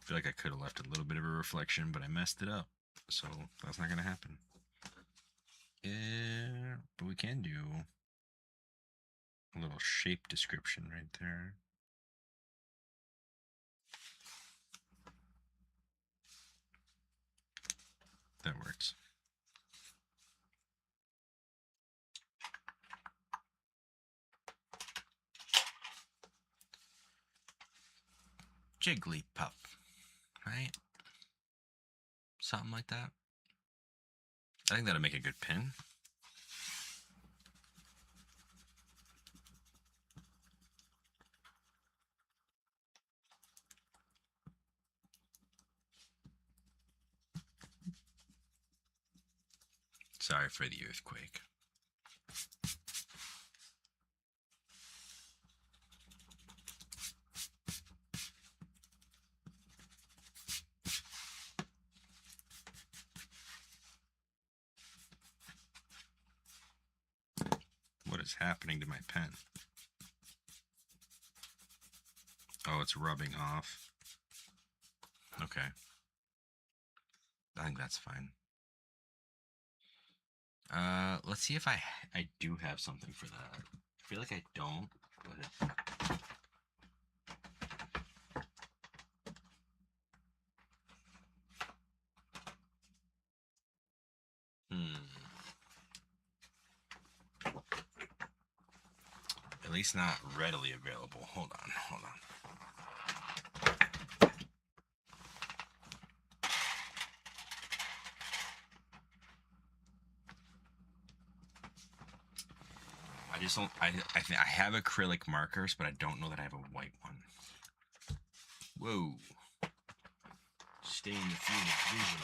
feel like I could have left a little bit of a reflection, but I messed it up. So that's not going to happen. Yeah, but we can do a little shape description right there. That works. Jigglypuff, right? Something like that. I think that'll make a good pin. Sorry for the earthquake. What is happening to my pen? Oh, it's rubbing off. Okay. I think that's fine. Let's see if I do have something for that. I feel like I don't, but at least not readily available. Hold on. I just don't. I have acrylic markers, but I don't know that I have a white one. Whoa! Stay in the field of vision,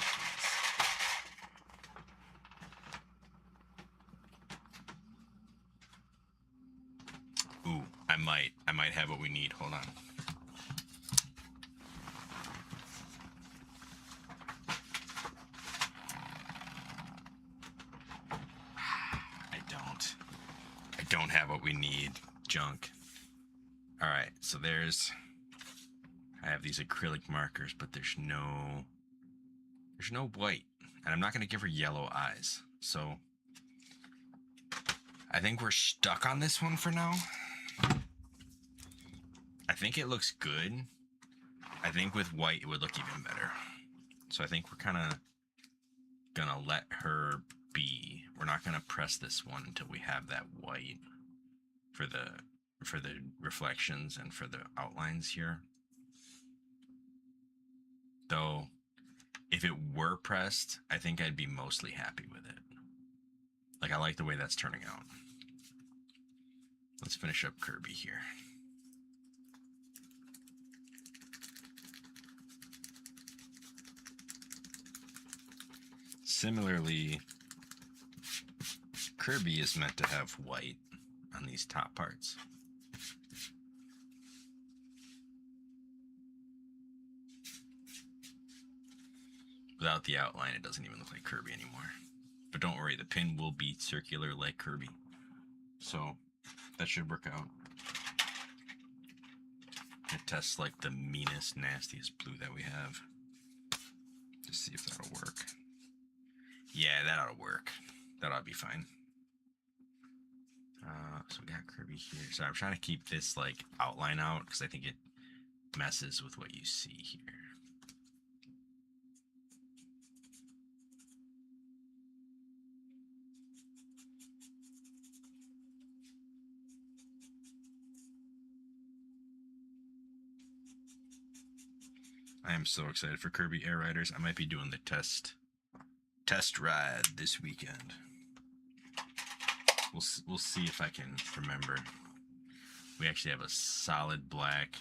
please. Ooh, I might have what we need. Hold on. I don't have what we need. Junk. All right, so I have these acrylic markers, but there's no white, and I'm not going to give her yellow eyes. So I think we're stuck on this one for now. I think it looks good. I think with white it would look even better. So I think we're kind of gonna let her be. We're not gonna press this one until we have that white for the reflections and for the outlines here. Though, if it were pressed, I think I'd be mostly happy with it. Like, I like the way that's turning out. Let's finish up Kirby here. Similarly, Kirby is meant to have white on these top parts. Without the outline, it doesn't even look like Kirby anymore. But don't worry, the pin will be circular like Kirby. So that should work out. It tests like the meanest, nastiest blue that we have. Just see if that'll work. Yeah, that ought to work. That ought to be fine. So we got Kirby here. So I'm trying to keep this like outline out because I think it messes with what you see here. I am so excited for Kirby Air Riders. I might be doing the test ride this weekend. We'll see if I can remember. We actually have a solid black,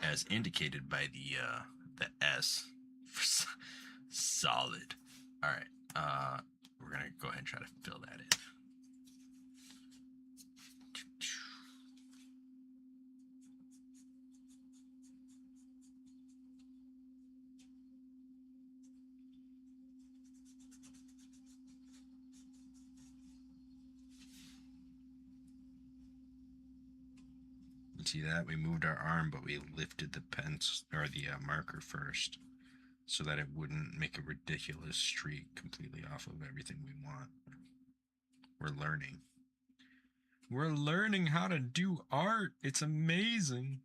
as indicated by the S for solid. All right, we're gonna go ahead and try to fill that in. You see that? We moved our arm, but we lifted the pens or the marker first so that it wouldn't make a ridiculous streak completely off of everything we want. We're learning. We're learning how to do art. It's amazing.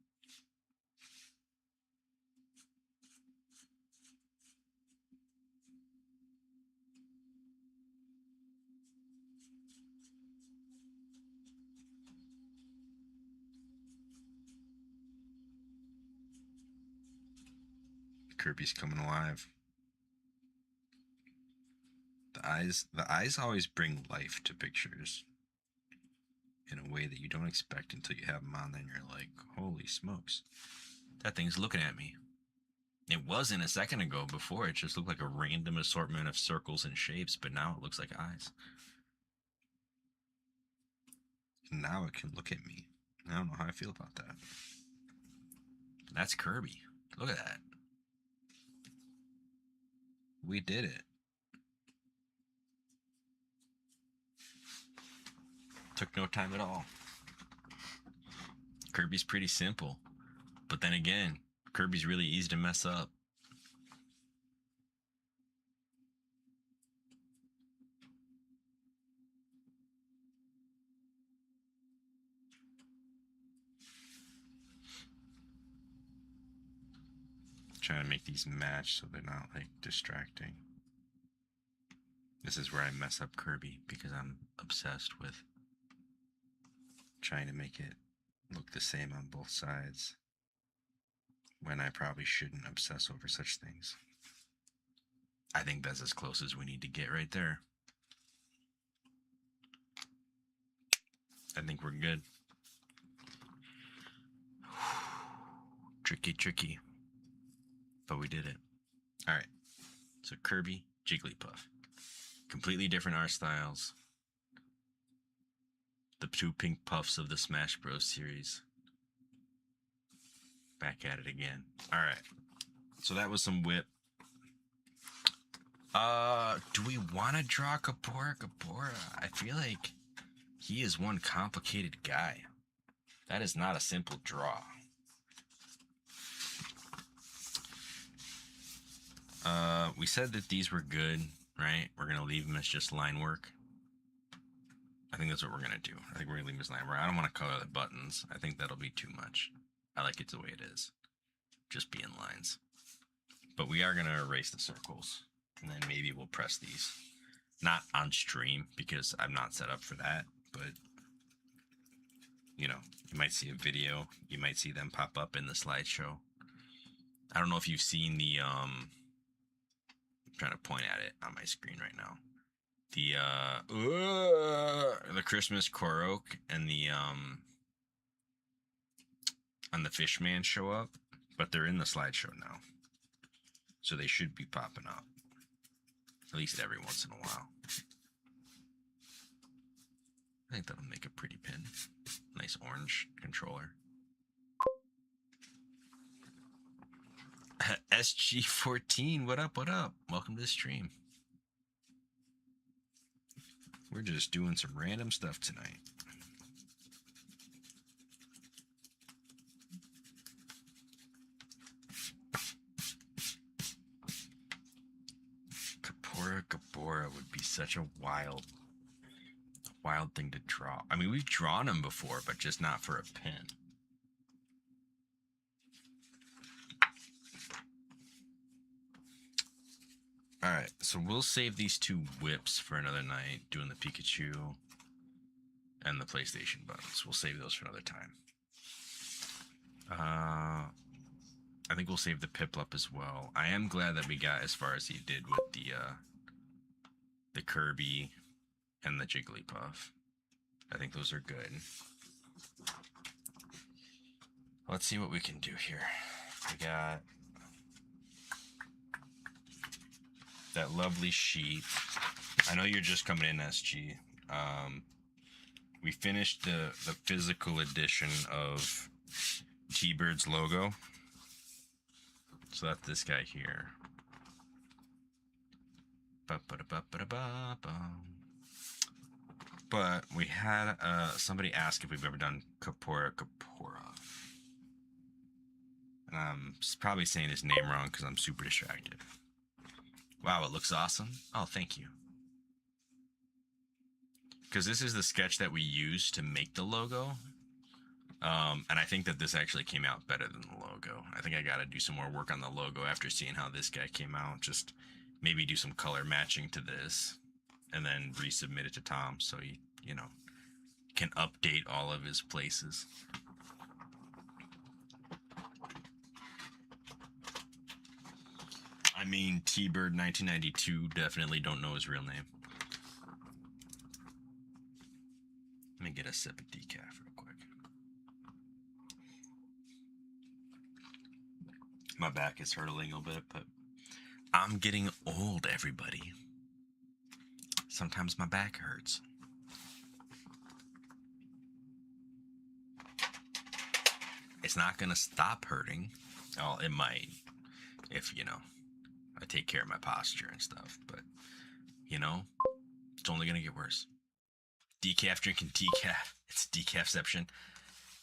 Kirby's coming alive. The eyes always bring life to pictures in a way that you don't expect until you have them on. Then you're like, holy smokes, that thing's looking at me. It wasn't a second ago. Before, it just looked like a random assortment of circles and shapes, but now it looks like eyes. And now it can look at me. I don't know how I feel about that. That's Kirby. Look at that. We did it. Took no time at all. Kirby's pretty simple. But then again, Kirby's really easy to mess up. Trying to make these match so they're not like distracting. This is where I mess up Kirby because I'm obsessed with trying to make it look the same on both sides when I probably shouldn't obsess over such things. I think that's as close as we need to get right there. I think we're good. Tricky. But we did it. Alright. So Kirby, Jigglypuff. Completely different art styles. The two pink puffs of the Smash Bros. Series. Back at it again. Alright. So that was some whip. Do we want to draw Kaepora? I feel like he is one complicated guy. That is not a simple draw. We said that these were good, right? We're going to leave them as just line work. I think that's what we're going to do. I think we're going to leave them as line work. I don't want to color the buttons. I think that'll be too much. I like it the way it is. Just be in lines. But we are going to erase the circles. And then maybe we'll press these. Not on stream, because I'm not set up for that. But, you know, you might see a video. You might see them pop up in the slideshow. I don't know if you've seen the, I'm trying to point at it on my screen right now. The Christmas Korok and the Fishman show up, but they're in the slideshow now. So they should be popping up. At least every once in a while. I think that'll make a pretty pin. Nice orange controller. SG14, what up? Welcome to the stream. We're just doing some random stuff tonight. Kaepora would be such a wild thing to draw. I mean, we've drawn him before, but just not for a pin. Alright, so we'll save these two whips for another night, doing the Pikachu and the PlayStation buttons. We'll save those for another time. I think we'll save the Piplup as well. I am glad that we got as far as he did with the Kirby and the Jigglypuff. I think those are good. Let's see what we can do here. We got that lovely sheet. I know you're just coming in, SG. We finished the physical edition of T-Bird's logo. So that's this guy here. But we had somebody ask if we've ever done Kaepora. I'm probably saying his name wrong because I'm super distracted. Wow, it looks awesome. Oh, thank you. Because this is the sketch that we used to make the logo. And I think that this actually came out better than the logo. I think I got to do some more work on the logo after seeing how this guy came out. Just maybe do some color matching to this and then resubmit it to Tom so he, can update all of his places. I mean, T-Bird 1992 definitely don't know his real name. Let me get a sip of decaf real quick. My back is hurtling a bit, but I'm getting old, everybody. Sometimes my back hurts. It's not going to stop hurting. Oh, it might if, I take care of my posture and stuff. But, it's only going to get worse. Decaf drinking decaf. It's decafception.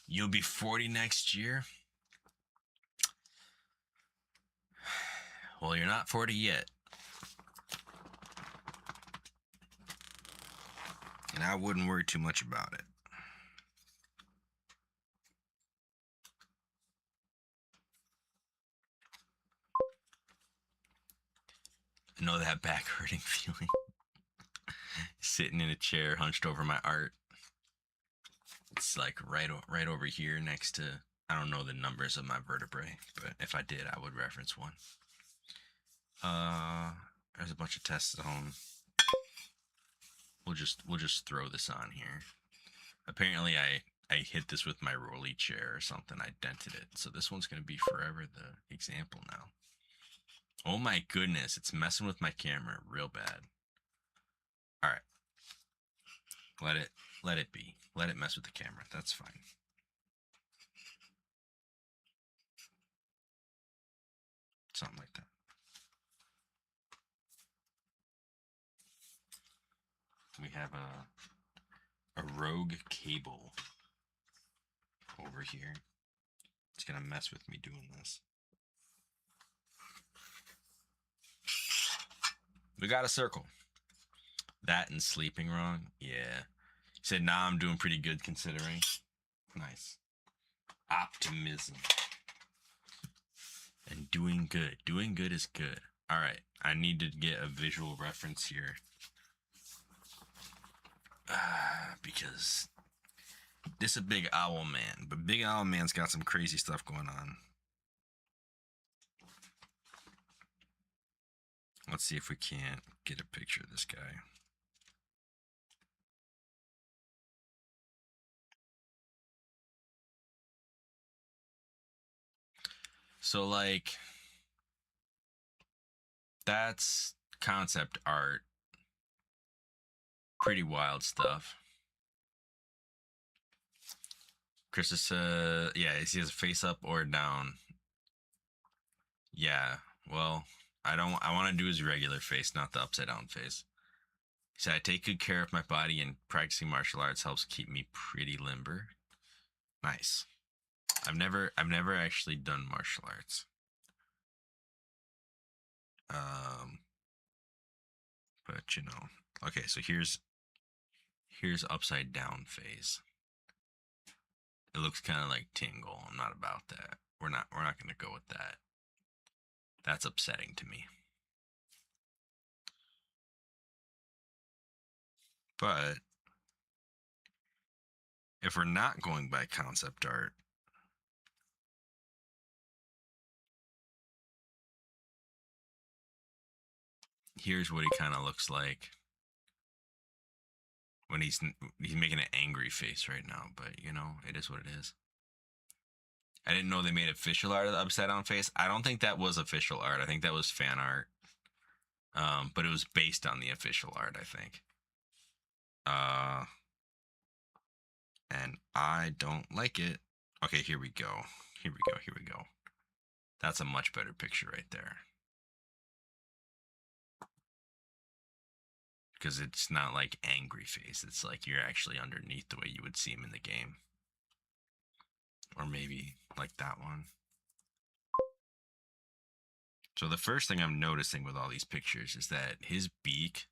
You'll be 40 next year. Well, you're not 40 yet. And I wouldn't worry too much about it. I know that back hurting feeling. Sitting in a chair hunched over my art. It's like right over here next to, I don't know the numbers of my vertebrae, but if I did, I would reference one. There's a bunch of tests at home. We'll just throw this on here. Apparently I hit this with my rolly chair or something. I dented it. So this one's going to be forever the example now. Oh my goodness, it's messing with my camera real bad. All right. Let it be. Let it mess with the camera. That's fine. Something like that. We have a Rogue cable over here. It's gonna mess with me doing this. We got a circle. That and sleeping wrong. Yeah. He said, nah, I'm doing pretty good considering. Nice. Optimism. And doing good. Doing good is good. All right. I need to get a visual reference here. Because this is a Big Owl Man. But Big Owl Man's got some crazy stuff going on. Let's see if we can't get a picture of this guy. So, like, that's concept art. Pretty wild stuff. Chris is, yeah, he has a face up or down. Yeah, well, I want to do his regular face, not the upside down face. He said, I take good care of my body and practicing martial arts helps keep me pretty limber. Nice. I've never actually done martial arts. But okay, so here's upside down face. It looks kind of like Tingle. I'm not about that. We're not going to go with that. That's upsetting to me. But if we're not going by concept art, here's what he kind of looks like when he's making an angry face right now, but it is what it is. I didn't know they made official art of the upside down face. I don't think that was official art. I think that was fan art. But it was based on the official art, I think. And I don't like it. Okay, here we go. Here we go. That's a much better picture right there. Because it's not like angry face. It's like you're actually underneath the way you would see him in the game. Or maybe like that one. So the first thing I'm noticing with all these pictures is that his beak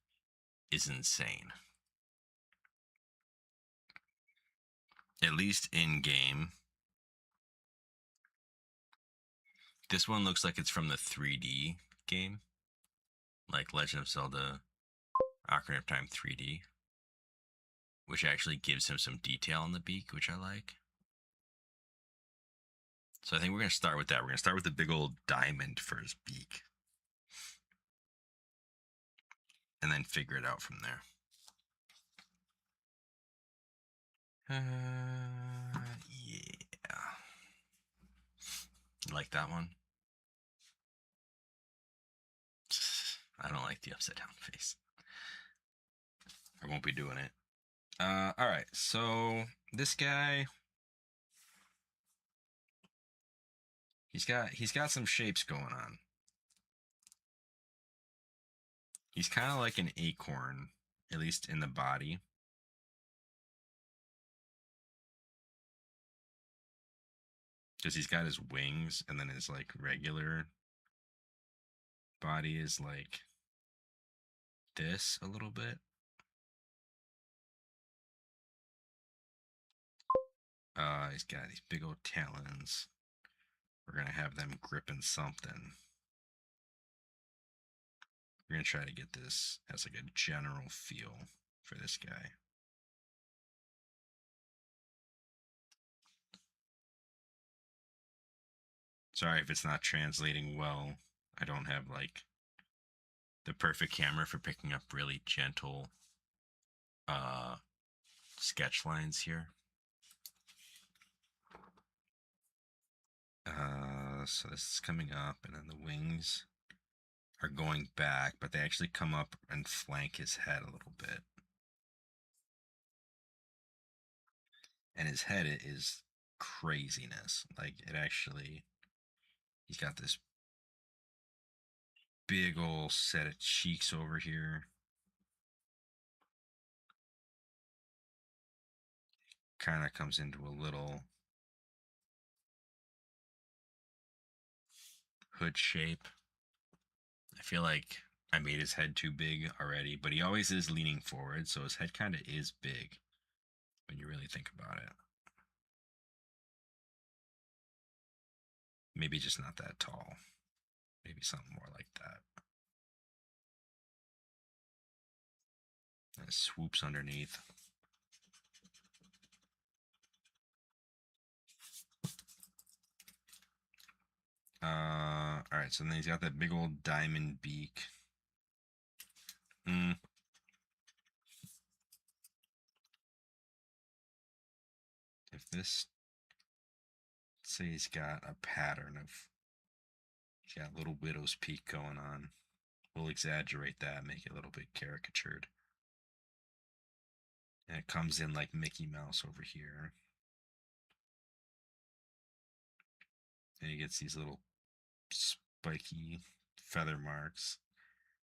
is insane. At least in game. This one looks like it's from the 3D game, like Legend of Zelda Ocarina of Time 3D, which actually gives him some detail on the beak, which I like. So I think we're going to start with that. We're going to start with the big old diamond for his beak. And then figure it out from there. Yeah. You like that one? I don't like the upside down face. I won't be doing it. All right. So this guy, he's got some shapes going on. He's kind of like an acorn, at least in the body. Because he's got his wings, and then his like regular body is like this a little bit. He's got these big old talons. We're gonna have them gripping something. We're gonna try to get this as like a general feel for this guy. Sorry if it's not translating well. I don't have like the perfect camera for picking up really gentle sketch lines here. So this is coming up, and then the wings are going back, but they actually come up and flank his head a little bit. And his head is craziness. Like, it actually, he's got this big old set of cheeks over here. Kind of comes into a little hood shape. I feel like I made his head too big already, but he always is leaning forward, so his head kind of is big when you really think about it. Maybe just not that tall. Maybe something more like that. And it swoops underneath. Alright, so then he's got that big old diamond beak. If this, say he's got a pattern of, he's got a little widow's peak going on. We'll exaggerate that, make it a little bit caricatured. And it comes in like Mickey Mouse over here. And he gets these little spiky feather marks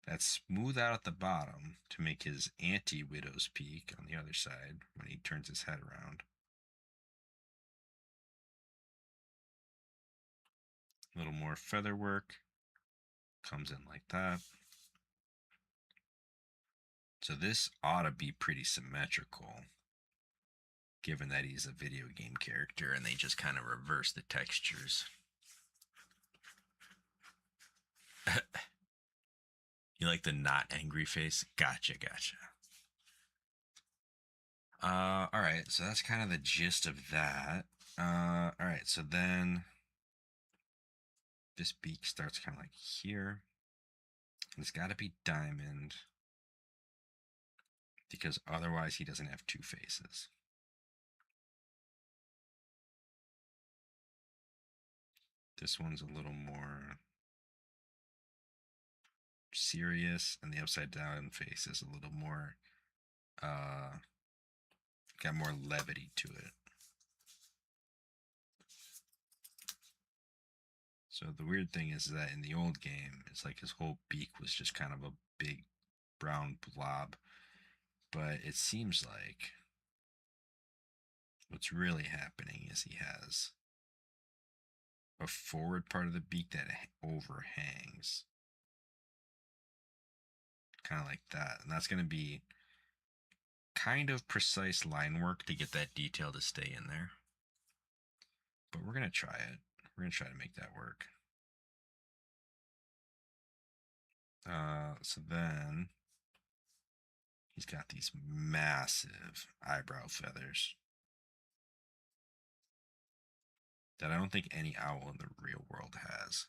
that smooth out at the bottom to make his anti-widow's peak on the other side when he turns his head around. A little more feather work comes in like that. So this ought to be pretty symmetrical, given that he's a video game character and they just kind of reverse the textures. You like the not angry face? Gotcha. Alright, so that's kind of the gist of that. Alright, so then this beak starts kind of like here. It's got to be diamond, because otherwise he doesn't have two faces. This one's a little more serious, and the upside down face is a little more got more levity to it. So the weird thing is that in the old game, it's like his whole beak was just kind of a big brown blob. But it seems like what's really happening is he has a forward part of the beak that overhangs. Kind of like that. And that's going to be kind of precise line work to get that detail to stay in there. But we're going to try it. We're going to try to make that work. So then he's got these massive eyebrow feathers that I don't think any owl in the real world has,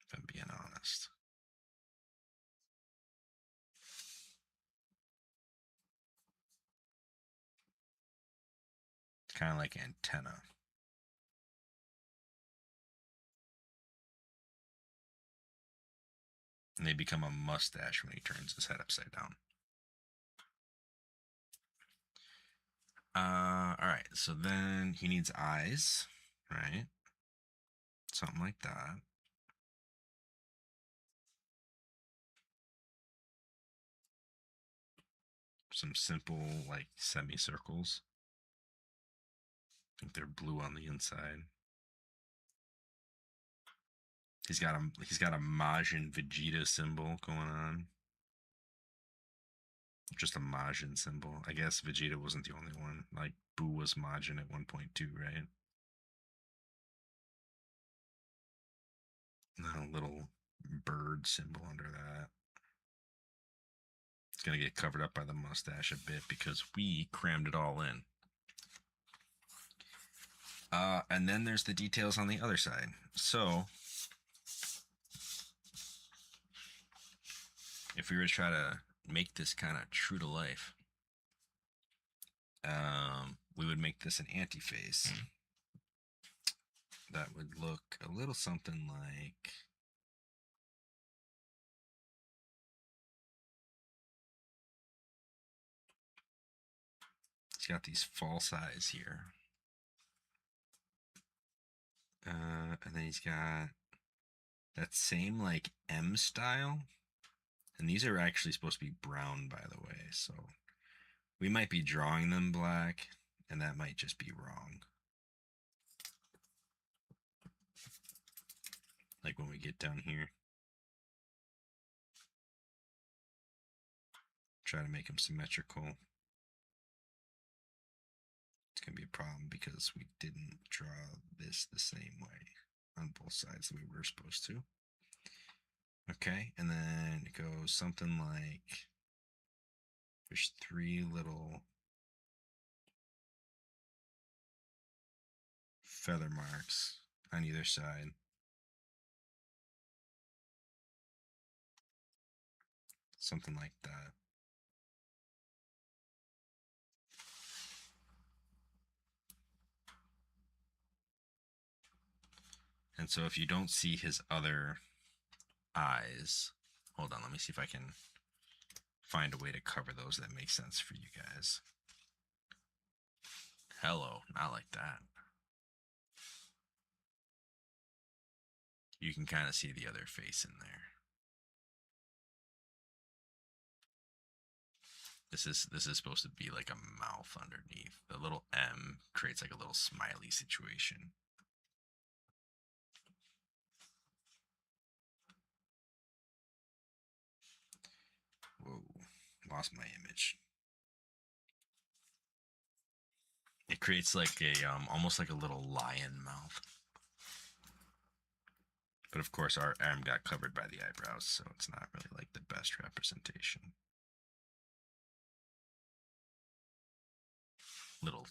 if I'm being honest. It's kind of like antenna. And they become a mustache when he turns his head upside down. All right, so then he needs eyes, right? Something like that. Some simple, like, semicircles. I think they're blue on the inside. He's got a Majin Vegeta symbol going on. Just a Majin symbol. I guess Vegeta wasn't the only one. Like, Buu was Majin at 1.2, right? And then a little bird symbol under that. It's going to get covered up by the mustache a bit because we crammed it all in. And then there's the details on the other side. So, if we were to try to make this kind of true to life, we would make this an anti-face. That would look a little something like... He's got these false eyes here. And then he's got that same like M style. And these are actually supposed to be brown, by the way. So we might be drawing them black, and that might just be wrong. Like when we get down here. Try to make them symmetrical. It's going to be a problem because we didn't draw this the same way on both sides that we were supposed to. Okay, and then it goes something like, there's 3 little feather marks on either side. Something like that. And so if you don't see his other eyes, hold on, let me see if I can find a way to cover those that makes sense for you guys. Hello, not like that. You can kind of see the other face in there. This is supposed to be like a mouth underneath. The little M creates like a little smiley situation. Whoa, lost my image. It creates like a almost like a little lion mouth. But of course our arm got covered by the eyebrows, so it's not really like the best representation. Little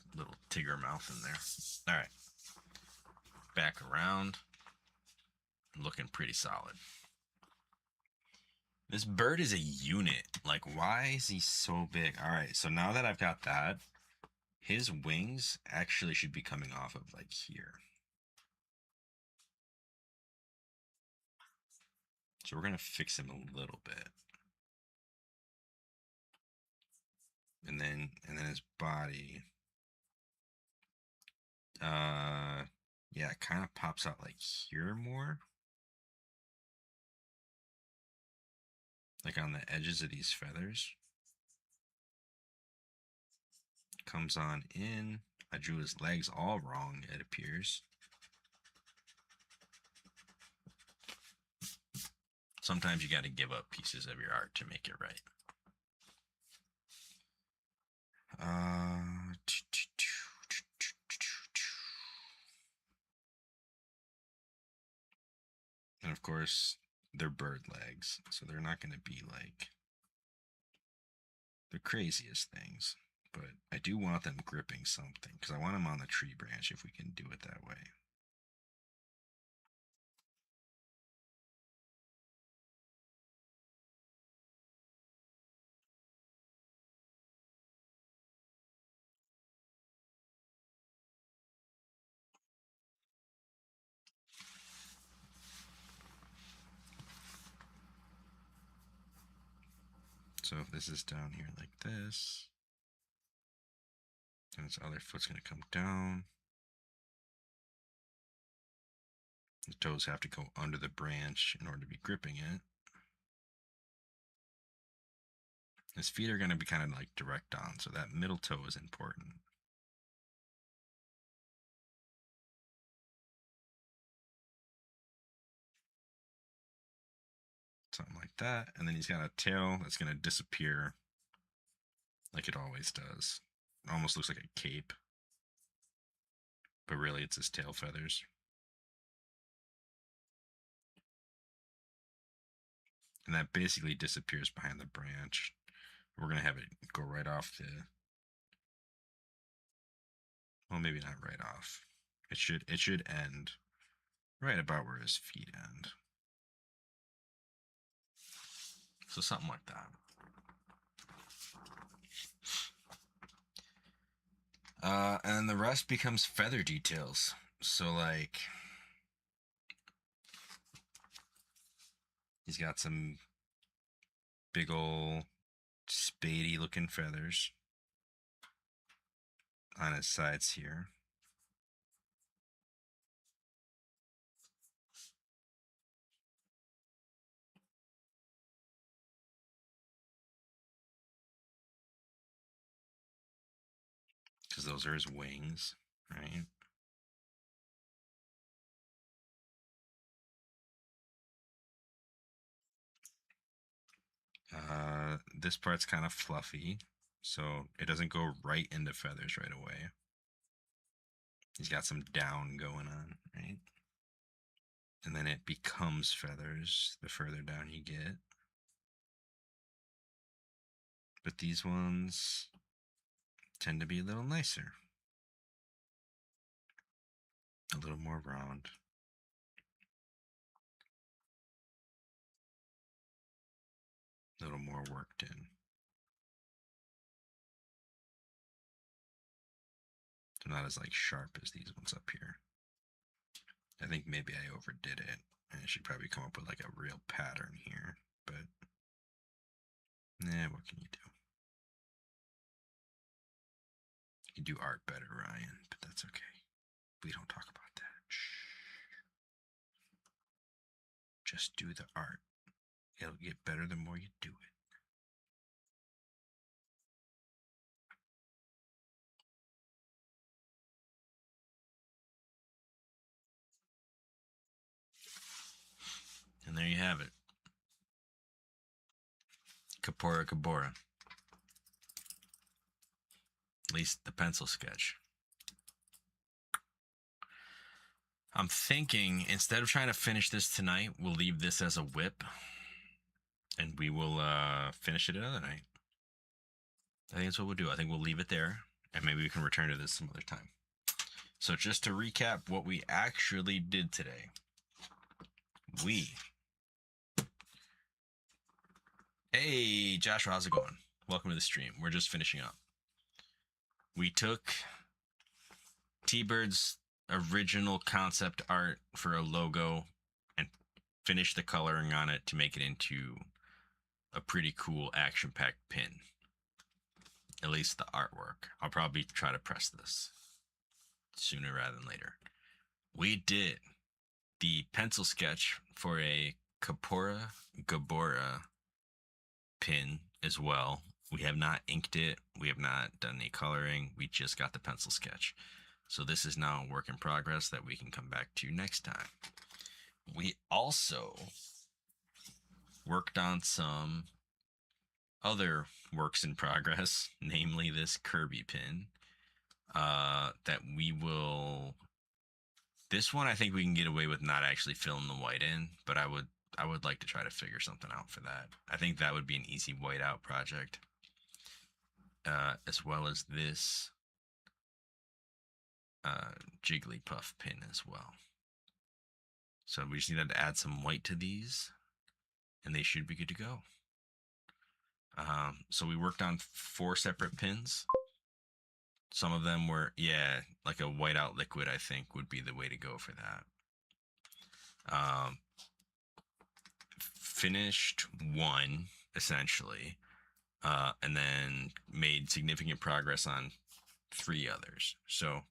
tiger mouth in there. All right. Back around. Looking pretty solid. This bird is a unit. Like, why is he so big? All right, so now that I've got that, his wings actually should be coming off of like here. So we're gonna fix him a little bit. And then his body. Yeah, it kind of pops out like here more. Like on the edges of these feathers. Comes on in. I drew his legs all wrong, it appears. Sometimes you got to give up pieces of your art to make it right. And of course, they're bird legs, so they're not going to be like the craziest things. But I do want them gripping something, because I want them on the tree branch if we can do it that way. So if this is down here like this, then its other foot's going to come down. The toes have to go under the branch in order to be gripping it. His feet are going to be kind of like direct on, so that middle toe is important. Something like that. And then he's got a tail that's going to disappear like it always does. It almost looks like a cape, but really it's his tail feathers. And that basically disappears behind the branch. We're going to have it go right off the... Well, maybe not right off. It should end right about where his feet end. So something like that. And the rest becomes feather details. So like, he's got some big ol' spadey looking feathers on his sides here. Because those are his wings, right? This part's kind of fluffy, so it doesn't go right into feathers right away. He's got some down going on, right? And then it becomes feathers the further down you get. But these ones tend to be a little nicer. A little more round. A little more worked in. They're not as like sharp as these ones up here. I think maybe I overdid it, and I should probably come up with like a real pattern here, but what can you do? You can do art better, Ryan, but that's okay. We don't talk about that. Shh. Just do the art. It'll get better the more you do it. And there you have it. Kapora Kabora. At least the pencil sketch. I'm thinking, instead of trying to finish this tonight, we'll leave this as a whip. And we will finish it another night. I think that's what we'll do. I think we'll leave it there. And maybe we can return to this some other time. So just to recap what we actually did today. Hey, Joshua, how's it going? Welcome to the stream. We're just finishing up. We took T-Bird's original concept art for a logo and finished the coloring on it to make it into a pretty cool action-packed pin. At least the artwork. I'll probably try to press this sooner rather than later. We did the pencil sketch for a Kapora Gabora pin as well. We have not inked it. We have not done any coloring. We just got the pencil sketch. So this is now a work in progress that we can come back to next time. We also worked on some other works in progress, namely this Kirby pin. That we will. This one I think we can get away with not actually filling the white in, but I would like to try to figure something out for that. I think that would be an easy whiteout project. As well as this Jigglypuff pin as well. So we just need to add some white to these, and they should be good to go. So we worked on 4 separate pins. Some of them were, yeah, like a whiteout liquid, I think, would be the way to go for that. Finished 1, essentially, and then made significant progress on 3 others. So,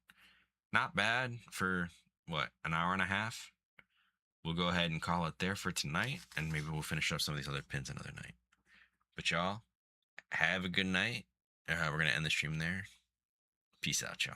not bad for, what, an hour and a half? We'll go ahead and call it there for tonight, and maybe we'll finish up some of these other pins another night. But y'all, have a good night. We're going to end the stream there. Peace out, y'all.